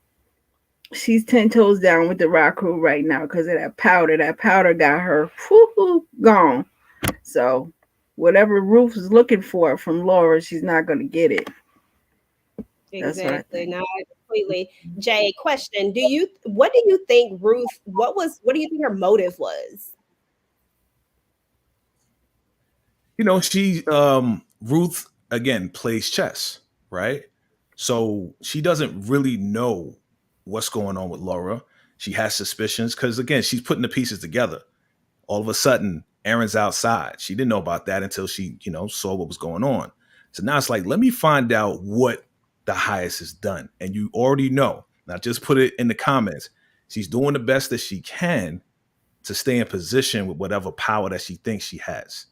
she's 10 toes down with the Raku right now because of that powder. That powder got her gone. So whatever Ruth is looking for from Laura, she's not going to get it. Exactly. No, completely. Jay, question: what do you think Ruth? What do you think her motive was? She Ruth again plays chess, right? So she doesn't really know what's going on with Laura. She has suspicions because, again, she's putting the pieces together. All of a sudden, Aaron's outside. She didn't know about that until she, saw what was going on. So now it's like, let me find out what the highest has done. And you already know. Now just put it in the comments. She's doing the best that she can to stay in position with whatever power that she thinks she has.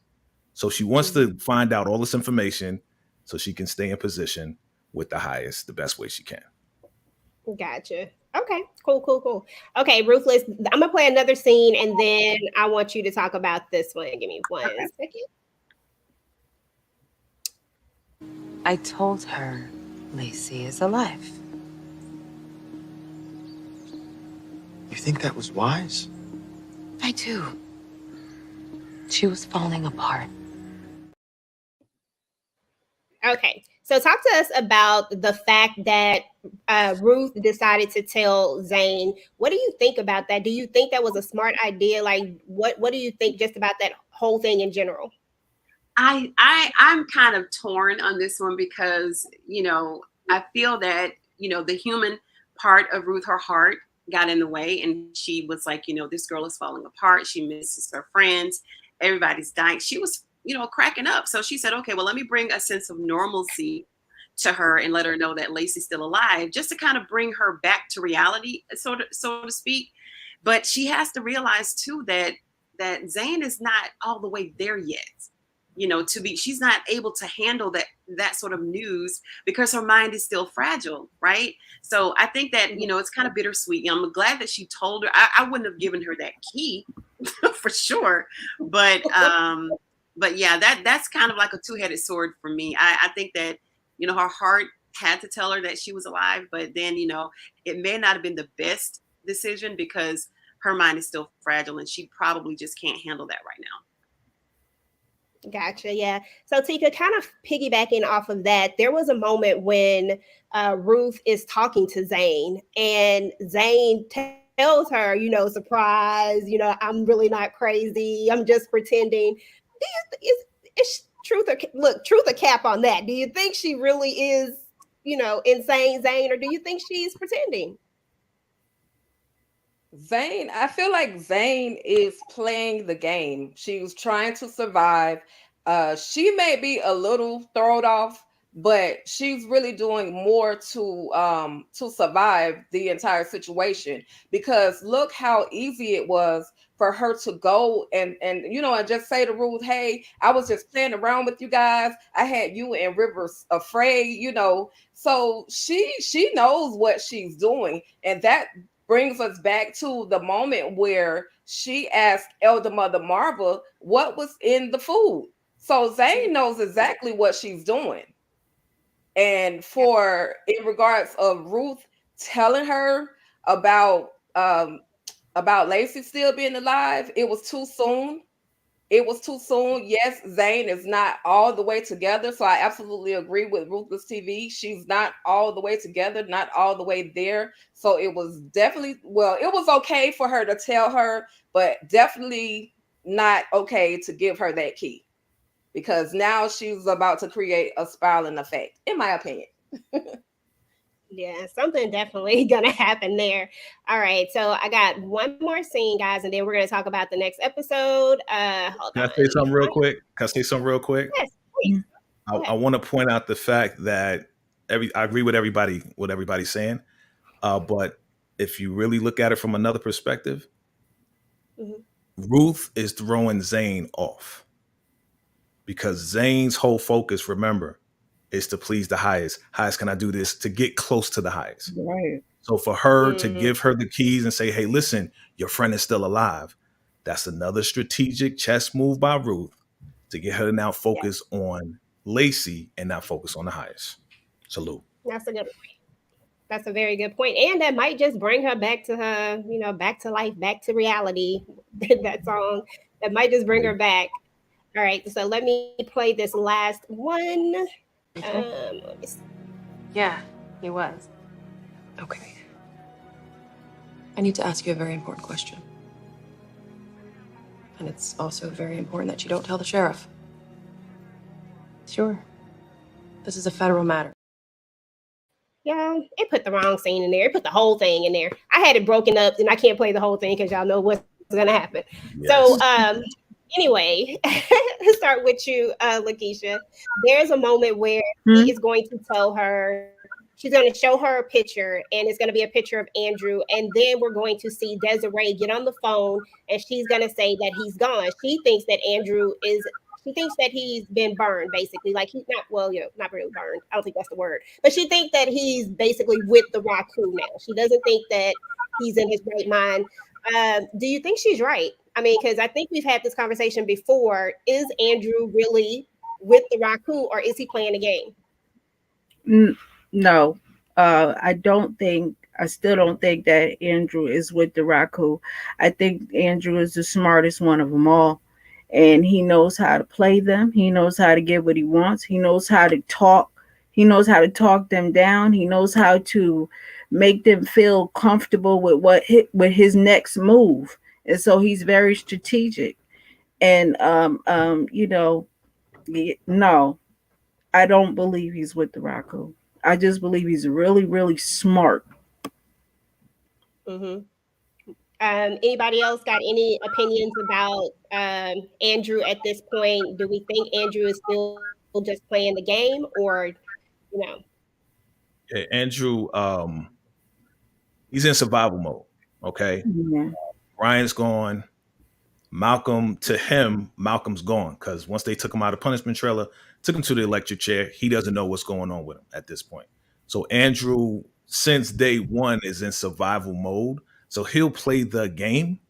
So she wants to find out all this information so she can stay in position with the highest the best way she can. Gotcha. Okay, cool, cool, cool. Okay, Ruthless, I'm gonna play another scene and then I want you to talk about this one. Give me one Okay. second. I told her Lacey is alive. You think that was wise? I do. She was falling apart. Okay, so talk to us about the fact that Ruth decided to tell Zane. What do you think about that? Do you think that was a smart idea? Like, what do you think just about that whole thing in general? I'm kind of torn on this one because, I feel that, the human part of Ruth, her heart got in the way, and she was like, this girl is falling apart. She misses her friends. Everybody's dying. She was, cracking up. So she said, okay, well, let me bring a sense of normalcy to her and let her know that Lacey's still alive, just to kind of bring her back to reality, so to speak. But she has to realize too that Zane is not all the way there yet. She's not able to handle that sort of news because her mind is still fragile, right? So I think that it's kind of bittersweet. I'm glad that she told her. I wouldn't have given her that key for sure, but yeah, that's kind of like a two-headed sword for me. I think that her heart had to tell her that she was alive, but then it may not have been the best decision because her mind is still fragile and she probably just can't handle that right now. Gotcha. Yeah. So Tika, kind of piggybacking off of that, there was a moment when Ruth is talking to Zane, and Zane tells her, surprise, I'm really not crazy. I'm just pretending. Is truth or look, truth or cap on that? Do you think she really is, insane, Zane, or do you think she's pretending? Zane, I feel like Zane is playing the game. She was trying to survive. She may be a little thrown off, but she's really doing more to survive the entire situation. Because look how easy it was for her to go and just say to Ruth, "Hey, I was just playing around with you guys. I had you and Rivers afraid." So she knows what she's doing, and that brings us back to the moment where she asked Elder Mother Marva what was in the food. So Zane knows exactly what she's doing. And for in regards of Ruth telling her about um about Lacey still being alive, it was too soon. It was too soon. Yes, Zane is not all the way together. So I absolutely agree with Ruthless TV. She's not all the way together, not all the way there. So it was definitely, well, it was okay for her to tell her, but definitely not okay to give her that key because now she's about to create a spiraling effect, in my opinion. Yeah, something definitely gonna happen there. All right, so I got one more scene, guys, and then we're gonna talk about the next episode. Hold Can I on, say let me something real find. quick? Can I say something real quick? Yes, please. Go I ahead. want to point out the fact that I agree with everybody what everybody's saying, but if you really look at it from another perspective, Mhm. Ruth is throwing Zane off because Zane's whole focus, remember, is to please the highest. Highest, can I do this to get close to the highest? Right. So for her to Mm, give her the keys and say, "Hey, listen, your friend is still alive," that's another strategic chess move by Ruth to get her to now Yeah, focus on Lacey and not focus on the highest. Salute. that's a good. That's a very good point, and that might just bring her back to her, back to life, back to reality. That song that might just bring her back. All right, so let me play this last one. Okay. Let me see. Yeah, he was. Okay. I need to ask you a very important question. And it's also very important that you don't tell the sheriff. Sure. This is a federal matter. Yeah, it put the wrong scene in there. It put the whole thing in there. I had it broken up, and I can't play the whole thing because y'all know what's gonna happen. So, Yes. anyway, let's start with you, Lakeisha. There's a moment where he Hmm? is going to tell her, she's going to show her a picture, and it's going to be a picture of Andrew, and then we're going to see Desiree get on the phone, and she's going to say that he's gone. She thinks that Andrew is She thinks that he's been burned, basically. Like he's not, well, not really burned. I don't think that's the word. But she thinks that he's basically with the Raku now. She doesn't think that he's in his right mind. Do you think she's right? I mean, because I think we've had this conversation before. Is Andrew really with the Raku, or is he playing a game? No, I don't think. I still don't think that Andrew is with the Raku. I think Andrew is the smartest one of them all, and he knows how to play them. He knows how to get what he wants. He knows how to talk. He knows how to talk them down. He knows how to make them feel comfortable with with his next move. And so he's very strategic. And no, I don't believe he's with the Raku. I just believe he's really, really smart. Hmm. Anybody else got any opinions about Andrew at this point? Do we think Andrew is still just playing the game, or you know? Yeah, Andrew, he's in survival mode. Okay, Yeah. Ryan's gone. Malcolm, to him, Malcolm's gone because once they took him out of punishment trailer, took him to the electric chair, he doesn't know what's going on with him at this point. So Andrew, since day one, is in survival mode. So he'll play the game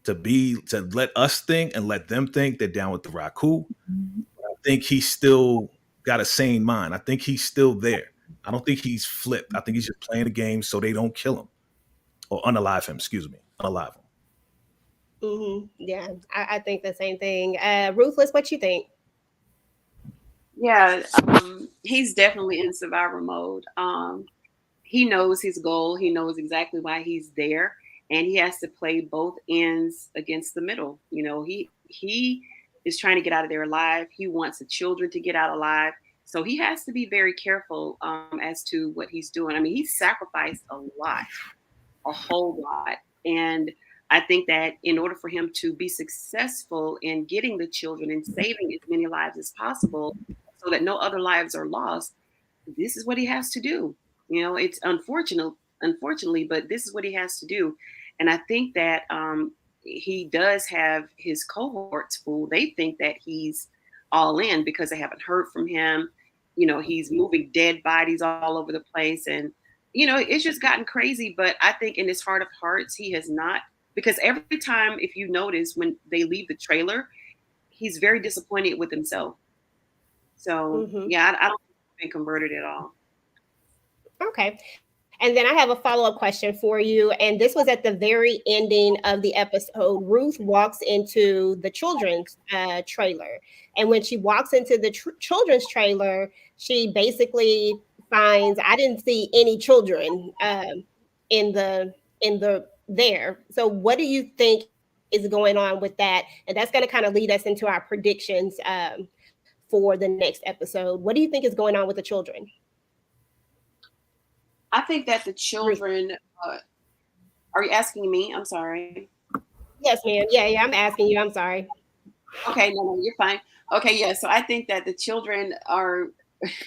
to let us think and let them think they're down with the Raku. I think he's still got a sane mind. I think he's still there. I don't think he's flipped. I think he's just playing the game so they don't kill him or unalive him. Excuse me, unalive him. Yeah, I think the same thing. Ruthless, what you think? Yeah, he's definitely in survivor mode. He knows his goal. He knows exactly why he's there, and he has to play both ends against the middle. He is trying to get out of there alive. He wants the children to get out alive. So he has to be very careful as to what he's doing. I mean, he's sacrificed a whole lot. And I think that in order for him to be successful in getting the children and saving as many lives as possible so that no other lives are lost, this is what he has to do. It's unfortunately, but this is what he has to do. And I think that he does have his cohorts fooled. They think that he's all in because they haven't heard from him. He's moving dead bodies all over the place. And, it's just gotten crazy. But I think in his heart of hearts, he has not. Because every time, if you notice, when they leave the trailer, he's very disappointed with himself. So, yeah, I don't think he's been converted at all. Okay. And then I have a follow-up question for you. And this was at the very ending of the episode. Ruth walks into the children's trailer. And when she walks into the children's trailer, she basically finds, I didn't see any children in the there. So what do you think is going on with that? And that's going to kind of lead us into our predictions for the next episode. What do you think is going on with the children? I think that the children, are you asking me? I'm sorry. Yes, ma'am. Yeah, I'm asking you. I'm sorry. Okay, no, you're fine. Okay, yeah. So I think that the children are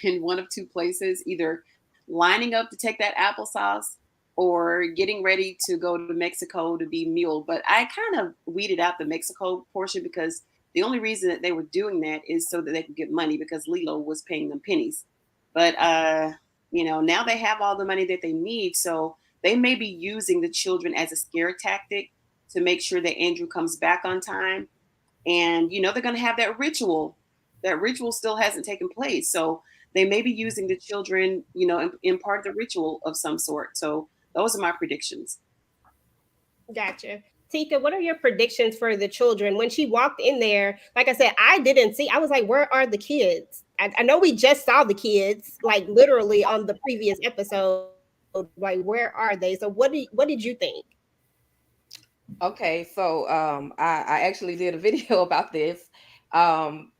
in one of two places, either lining up to take that applesauce or getting ready to go to Mexico to be mule. But I kind of weeded out the Mexico portion because the only reason that they were doing that is so that they could get money because Lilo was paying them pennies. But now they have all the money that they need, so they may be using the children as a scare tactic to make sure that Andrew comes back on time. And they're going to have that ritual. That ritual still hasn't taken place, so they may be using the children, in part of the ritual of some sort. So those are my predictions. Gotcha. Tika, what are your predictions for the children? When she walked in there, like I said, I didn't see, I was like, where are the kids? I know we just saw the kids, like literally on the previous episode. Like, where are they? So what did you think? Okay, so I actually did a video about this. Um,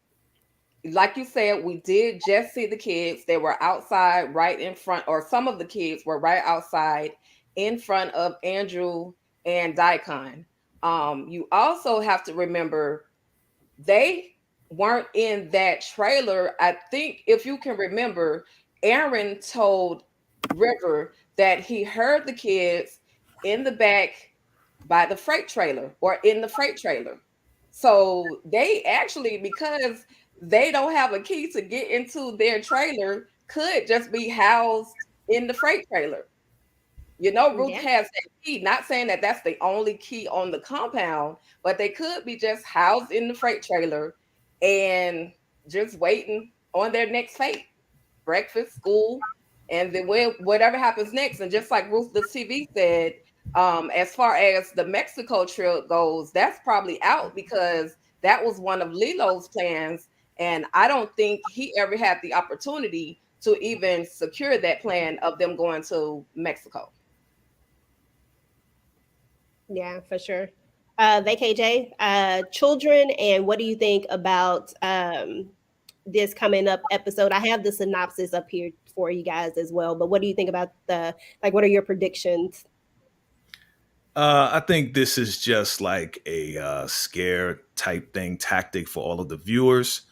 like you said, we did just see the kids. They were outside right in front, or some of the kids were right outside in front of Andrew and Daikon. You also have to remember they weren't in that trailer. I think if you can remember, Aaron told River that he heard the kids in the back by the freight trailer or in the freight trailer. So they actually, because they don't have a key to get into their trailer, could just be housed in the freight trailer. You know, Ruth Yeah. has that key. Not saying that that's the only key on the compound, but they could be just housed in the freight trailer and just waiting on their next fate, breakfast, school, and then whatever happens next. And just like Ruthless TV said, as far as the Mexico trip goes, that's probably out because that was one of Lilo's plans. And I don't think he ever had the opportunity to even secure that plan of them going to Mexico. Yeah, for sure. VKJ, children, and what do you think about this coming up episode? I have the synopsis up here for you guys as well, but what do you think about the like? What are your predictions? I think this is just like a scare type thing, tactic for all of the viewers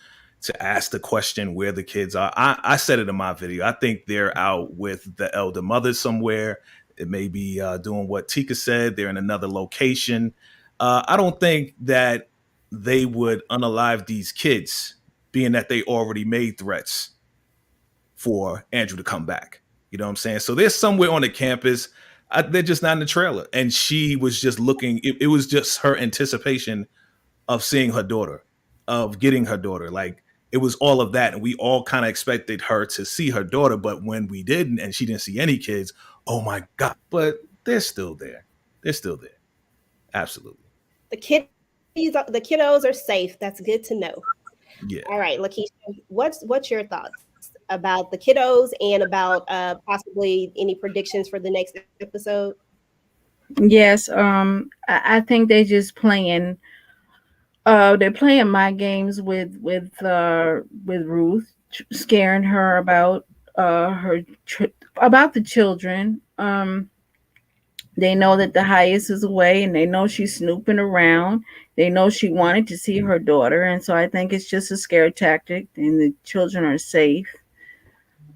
to ask the question where the kids are. I said it in my video. I think they're out with the elder mother somewhere. It may be doing what Tika said. They're in another location. I don't think that they would unalive these kids, being that they already made threats for Andrew to come back. You know what I'm saying? So they're somewhere on the campus. They're just not in the trailer. And she was just looking, it was just her anticipation of seeing her daughter, of getting her daughter. Like it was all of that. And we all kind of expected her to see her daughter. But when we didn't and she didn't see any kids, oh my God. But they're still there. They're still there. Absolutely. The kiddos are safe. That's good to know. Yeah. All right, Lakeisha, what's your thoughts about the kiddos and about possibly any predictions for the next episode? Yes, I think they just playing. They're playing my games with Ruth, scaring her about about the children. They know that the highest is away, and they know she's snooping around. They know she wanted to see her daughter, and so I think it's just a scare tactic, and the children are safe.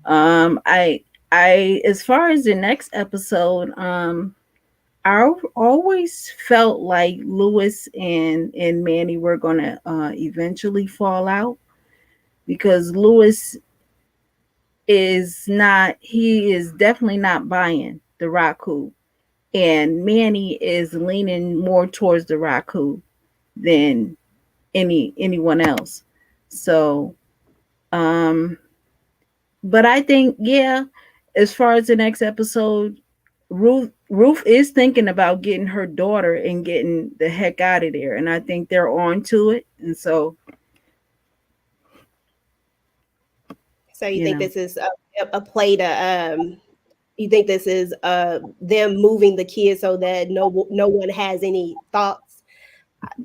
I as far as the next episode, I always felt like Lewis and Manny were gonna eventually fall out because Lewis is not. He is definitely not buying the Raku, and Manny is leaning more towards the Raku than anyone else. So, um, but I think yeah, as far as the next episode, Ruth is thinking about getting her daughter and getting the heck out of there, and I think they're on to it. And so, So you you think know, this is a play to you think this is them moving the kids so that no one has any thoughts?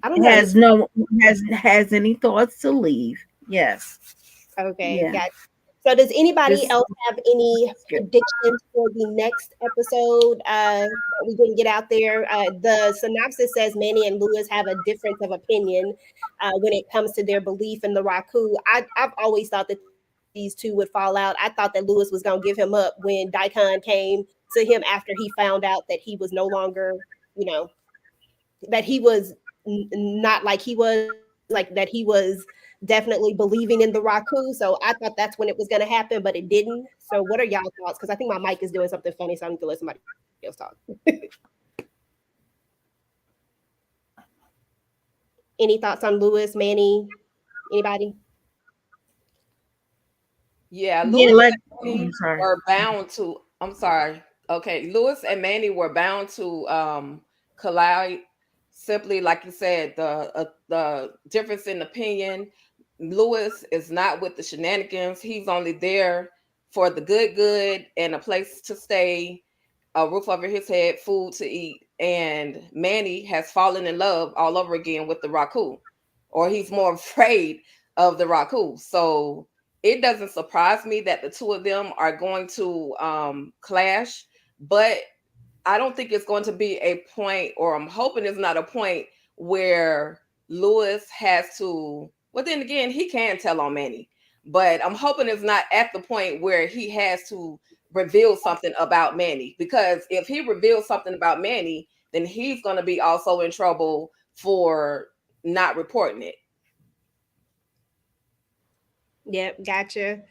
I don't know. has no has any thoughts to leave. Yes, Okay, yeah. got. So does anybody This else have any predictions for the next episode that we didn't get out there? The synopsis says Manny and Lewis have a difference of opinion when it comes to their belief in the Raku. I've always thought that these two would fall out. I thought that Lewis was going to give him up when Daikon came to him after he found out that he was no longer, you know, that he was not like he was, like that he was definitely believing in the Raku. So I thought that's when it was going to happen, but it didn't. So what are y'all thoughts? Because I think my mic is doing something funny, so I need to let somebody else talk. Any thoughts on Lewis, Manny? Anybody? Yeah, yeah, Lewis like and Manny I'm sorry. were bound to. I'm sorry. Okay, Lewis and Manny were bound to collide. Simply, like you said, the difference in opinion. Lewis is not with the shenanigans. He's only there for the good, and a place to stay, a roof over his head, food to eat. And Manny has fallen in love all over again with the Raku, or he's more afraid of the Raku. So it doesn't surprise me that the two of them are going to clash, but I don't think it's going to be a point, or I'm hoping it's not a point where Lewis has to. Well, then again, he can tell on Manny, but I'm hoping it's not at the point where he has to reveal something about Manny, because if he reveals something about Manny, then he's going to be also in trouble for not reporting it. Yep, gotcha.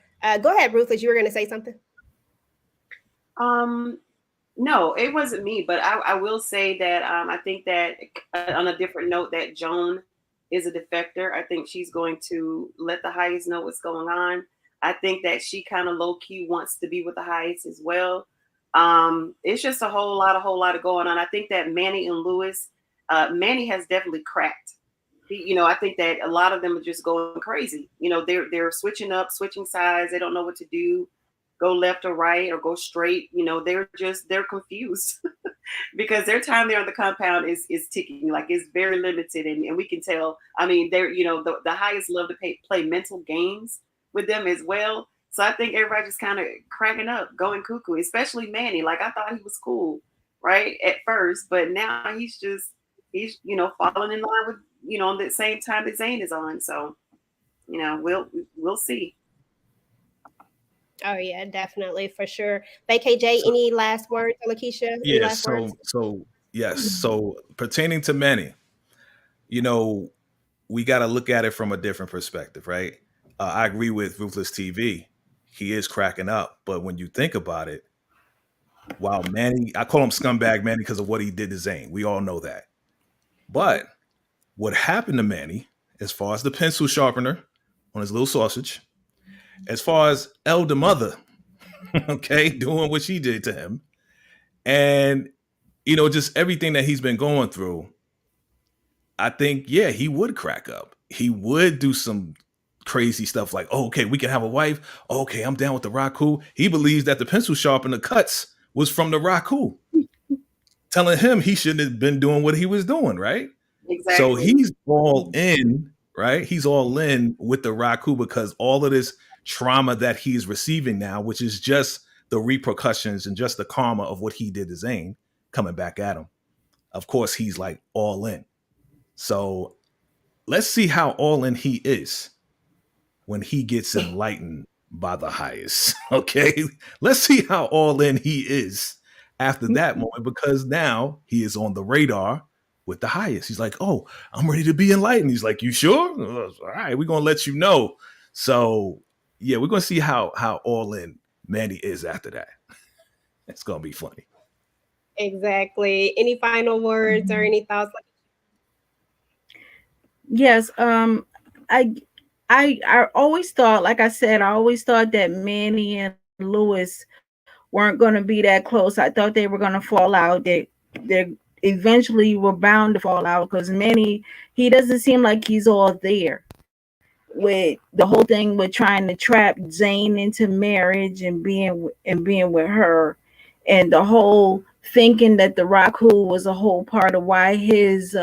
Go ahead, Ruthless. You were going to say something? No, it wasn't me, but I will say that I think that on a different note that Joan is a defector. I think she's going to let the Heights know what's going on. I think that she kind of low key wants to be with the Heights as well. It's just a whole lot of going on. I think that Manny and Lewis, Manny has definitely cracked. I think that a lot of them are just going crazy. They're switching up, switching sides. They don't know what to do, go left or right or go straight. They're confused because their time there on the compound is ticking. Like, it's very limited, and we can tell. I mean, they're the Highest love to play mental games with them as well. So I think everybody just kind of cracking up, going cuckoo, especially Manny. Like, I thought he was cool, right, at first, but now he's falling in line with on the same time that Zane is on. So we'll see. Oh yeah, definitely, for sure. KJ, any last words, Lakeisha? Any Yeah. last words? Yes. So pertaining to Manny, we got to look at it from a different perspective, right? I agree with Ruthless TV. He is cracking up, but when you think about it, wow, Manny, I call him scumbag Manny because of what he did to Zane. We all know that. But what happened to Manny, as far as the pencil sharpener on his little sausage, as far as elder mother, okay, doing what she did to him, and just everything that he's been going through, I think, yeah, he would crack up. He would do some crazy stuff like, oh, okay, we can have a wife. Oh, okay, I'm down with the Raku. He believes that the pencil sharpener cuts was from the Raku, telling him he shouldn't have been doing what he was doing, right? Exactly. So he's all in, right? He's all in with the Raku because all of this trauma that he's receiving now, which is just the repercussions and just the karma of what he did to Zane coming back at him. Of course, he's like all in. So let's see how all in he is when he gets enlightened by the Highest. Okay. Let's see how all in he is after that moment, because now he is on the radar with the Highest. He's like, oh, I'm ready to be enlightened. He's like, you sure? All right, we're going to let you know. So yeah, we're going to see how all in Manny is after that. It's going to be funny. Exactly. Any final words or any thoughts? Yes. I always thought, like I said, I always thought that Manny and Lewis weren't going to be that close. I thought they were going to fall out. They eventually were bound to fall out because Manny, he doesn't seem like he's all there with the whole thing with trying to trap Zane into marriage and being with her, and the whole thinking that the Raku was a whole part of why his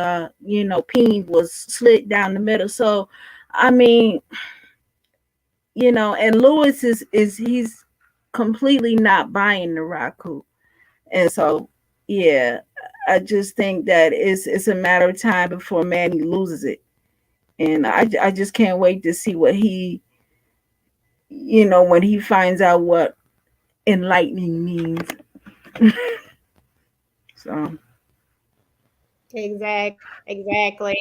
peen was slit down the middle. So I mean, and Lewis is he's completely not buying the Raku. And so yeah, I just think that it's a matter of time before Manny loses it. And I just can't wait to see what he, when he finds out what enlightening means. So Exactly.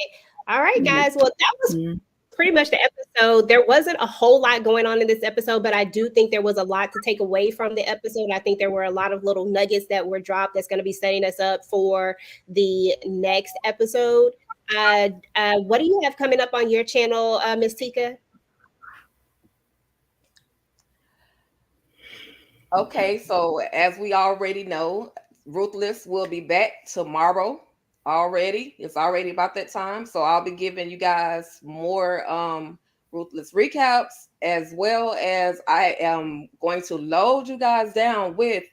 All right, guys. Well, that was pretty much the episode. There wasn't a whole lot going on in this episode, but I do think there was a lot to take away from the episode. I think there were a lot of little nuggets that were dropped that's going to be setting us up for the next episode. What do you have coming up on your channel, Miss Tika? Okay, so as we already know, Ruthless will be back tomorrow already. It's already about that time. So I'll be giving you guys more Ruthless recaps, as well as I am going to load you guys down with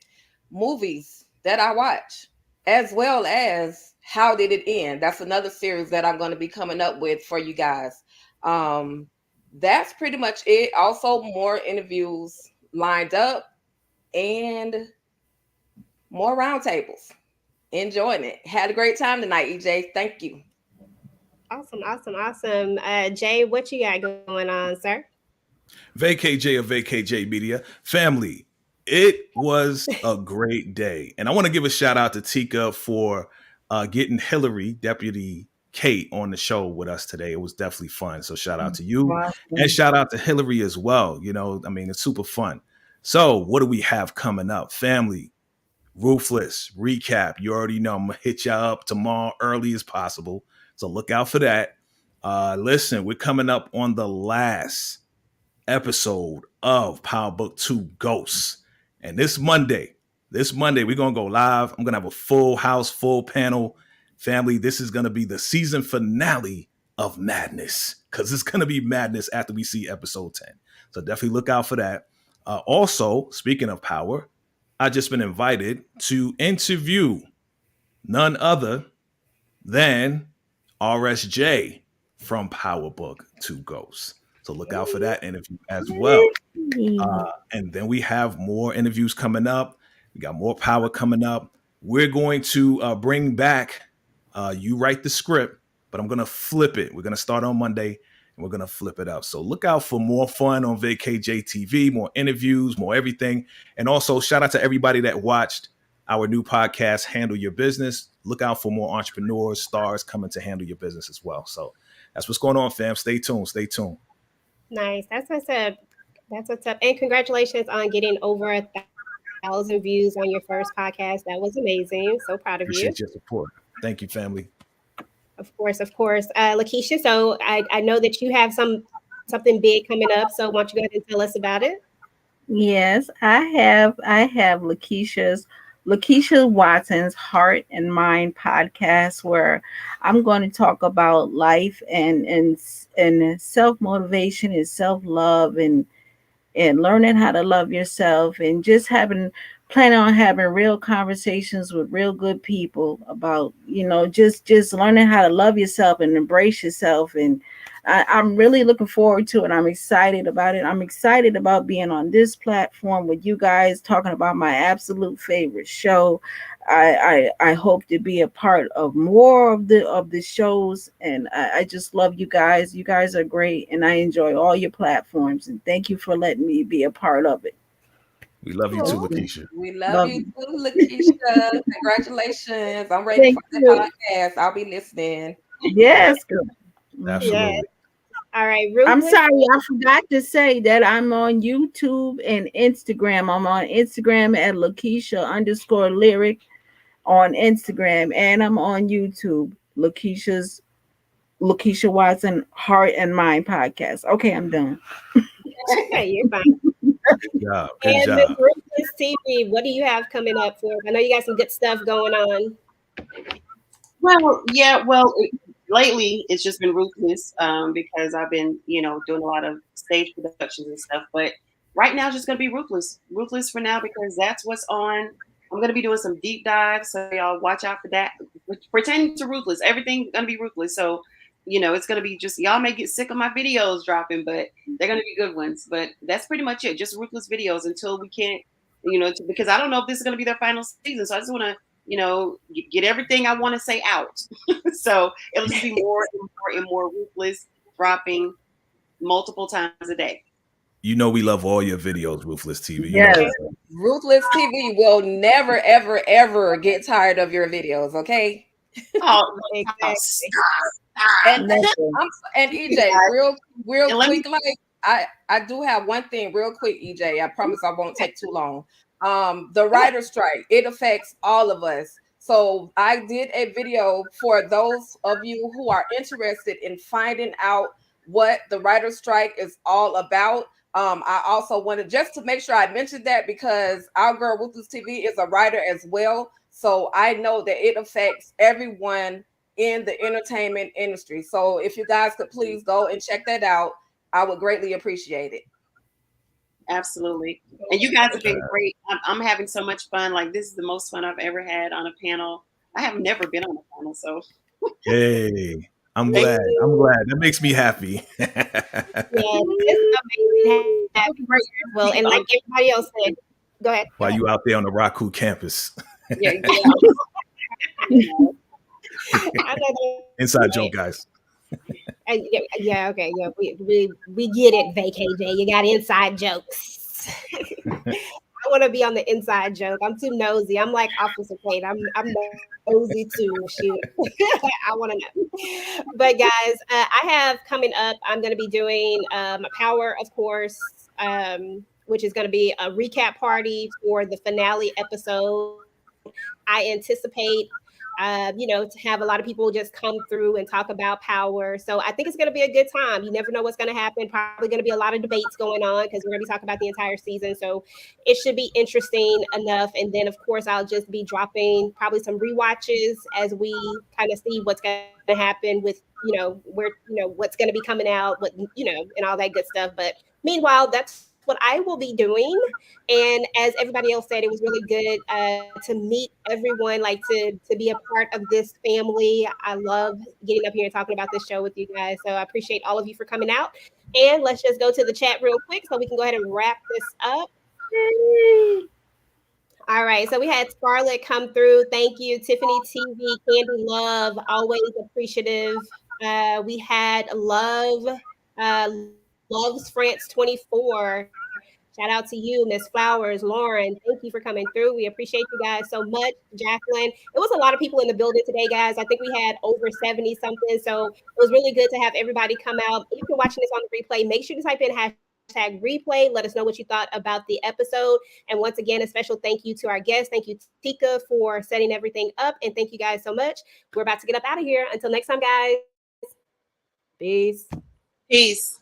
movies that I watch, as well as How Did It End? That's another series that I'm going to be coming up with for you guys. That's pretty much it. Also, more interviews lined up and more roundtables. Enjoying it. Had a great time tonight, EJ. Thank you. Awesome. Jay, what you got going on, sir? VKJ of VKJ Media. Family, it was a great day. And I want to give a shout out to Tika for getting Hillary, Deputy Kate on the show with us today. It was definitely fun. So shout out to you Awesome. and shout out to Hillary as well. You know, I mean, it's super fun. So what do we have coming up? Family, Ruthless recap. You already know I'm gonna hit y'all up tomorrow early as possible. So look out for that. Listen, we're coming up on the last episode of Power Book 2 Ghosts. And this Monday, we're going to go live. I'm going to have a full house, full panel. Family, this is going to be the season finale of madness because it's going to be madness after we see episode 10. So definitely look out for that. Also, speaking of power, I just been invited to interview none other than RSJ from Power Book 2 Ghosts. So look out for that interview as well. And then we have more interviews coming up. We got more power coming up. We're going to bring back You Write the Script, but I'm going to flip it. We're going to start on Monday and we're going to flip it up. So look out for more fun on VKJ TV, more interviews, more everything. And also shout out to everybody that watched our new podcast, Handle Your Business. Look out for more entrepreneurs, stars coming to handle your business as well. So that's what's going on, fam. Stay tuned. Stay tuned. Nice. That's what's up. That's what's up. And congratulations on getting over 1,000 views on your first podcast. That was amazing. So proud of you. Appreciate your support. Thank you, family. Of course, of course. Lakeisha, so I know that you have something big coming up. So why don't you go ahead and tell us about it? Yes, I have Lakeisha Watson's Heart and Mind podcast, where I'm going to talk about life and self-motivation and self-love and learning how to love yourself, and just planning on having real conversations with real good people about, just learning how to love yourself and embrace yourself. And I'm really looking forward to it. I'm excited about it. I'm excited about being on this platform with you guys, talking about my absolute favorite show. I hope to be a part of more of the shows, and I just love you guys. You guys are great, and I enjoy all your platforms. And thank you for letting me be a part of it. We love you too, Lakeisha. We love you too, Lakeisha. Congratulations. I'm ready for the podcast. I'll be listening. Yes, good. Absolutely. Yes. All right. I'm sorry, I forgot to say that I'm on YouTube and Instagram. I'm on Instagram at Lakeisha_lyric on Instagram, and I'm on YouTube, Lakeisha Watson Heart and Mind podcast. Okay, I'm done. Okay, you're fine. Good job. Good and job. Ruthless TV, what do you have coming up for? I know you got some good stuff going on. Well, lately it's just been Ruthless because I've been, doing a lot of stage productions and stuff. But right now, it's just gonna be Ruthless for now, because that's what's on. I'm gonna be doing some deep dives, so y'all watch out for that. Pertaining to Ruthless, everything's gonna be Ruthless. So, it's gonna be just, y'all may get sick of my videos dropping, but they're gonna be good ones. But that's pretty much it. Just Ruthless videos until we can't, because I don't know if this is gonna be their final season. So I just wanna, get everything I want to say out. So it'll just be more and more Ruthless, dropping multiple times a day. We love all your videos, Ruthless TV. Yes. Ruthless TV will never, ever, ever get tired of your videos, okay? Oh, Exactly. And EJ, real quick, I do have one thing real quick, EJ. I promise I won't take too long. The writer strike, it affects all of us. So I did a video for those of you who are interested in finding out what the writer strike is all about. I also wanted just to make sure I mentioned that, because our girl Ruthless TV is a writer as well. So I know that it affects everyone in the entertainment industry. So if you guys could please go and check that out, I would greatly appreciate it. Absolutely. And you guys have been great. I'm having so much fun. Like, this is the most fun I've ever had on a panel. I have never been on a panel, so. Hey, I'm glad. That makes me happy. Yeah, it's amazing. Well, and like everybody else said, go ahead. While you out there on the Raku campus. Yeah. Inside joke, guys. Yeah, okay. Yeah, we get it, VKJ. You got inside jokes. I want to be on the inside joke. I'm too nosy. I'm like Officer Kate. I'm nosy too. Shoot, I want to know. But guys, I have coming up. I'm going to be doing Power, of course, which is going to be a recap party for the finale episode. I anticipate to have a lot of people just come through and talk about power. So I think it's going to be a good time. You never know what's going to happen. Probably going to be a lot of debates going on because we're going to be talking about the entire season. So it should be interesting enough. And then, of course, I'll just be dropping probably some rewatches as we kind of see what's going to happen with, what's going to be coming out, and all that good stuff. But meanwhile, that's what I will be doing. And as everybody else said, it was really good to meet everyone, like to be a part of this family. I love getting up here and talking about this show with you guys. So I appreciate all of you for coming out. And let's just go to the chat real quick so we can go ahead and wrap this up. All right, so we had Scarlett come through. Thank you, Tiffany TV, Candy Love, always appreciative. We had Loves France 24. Shout out to you, Miss Flowers, Lauren. Thank you for coming through. We appreciate you guys so much. Jacqueline. It was a lot of people in the building today, guys. I think we had over 70 something. So it was really good to have everybody come out. If you're watching this on the replay, make sure to type in hashtag replay. Let us know what you thought about the episode. And once again, a special thank you to our guests. Thank you, Tika, for setting everything up. And thank you guys so much. We're about to get up out of here. Until next time, guys. Peace. Peace.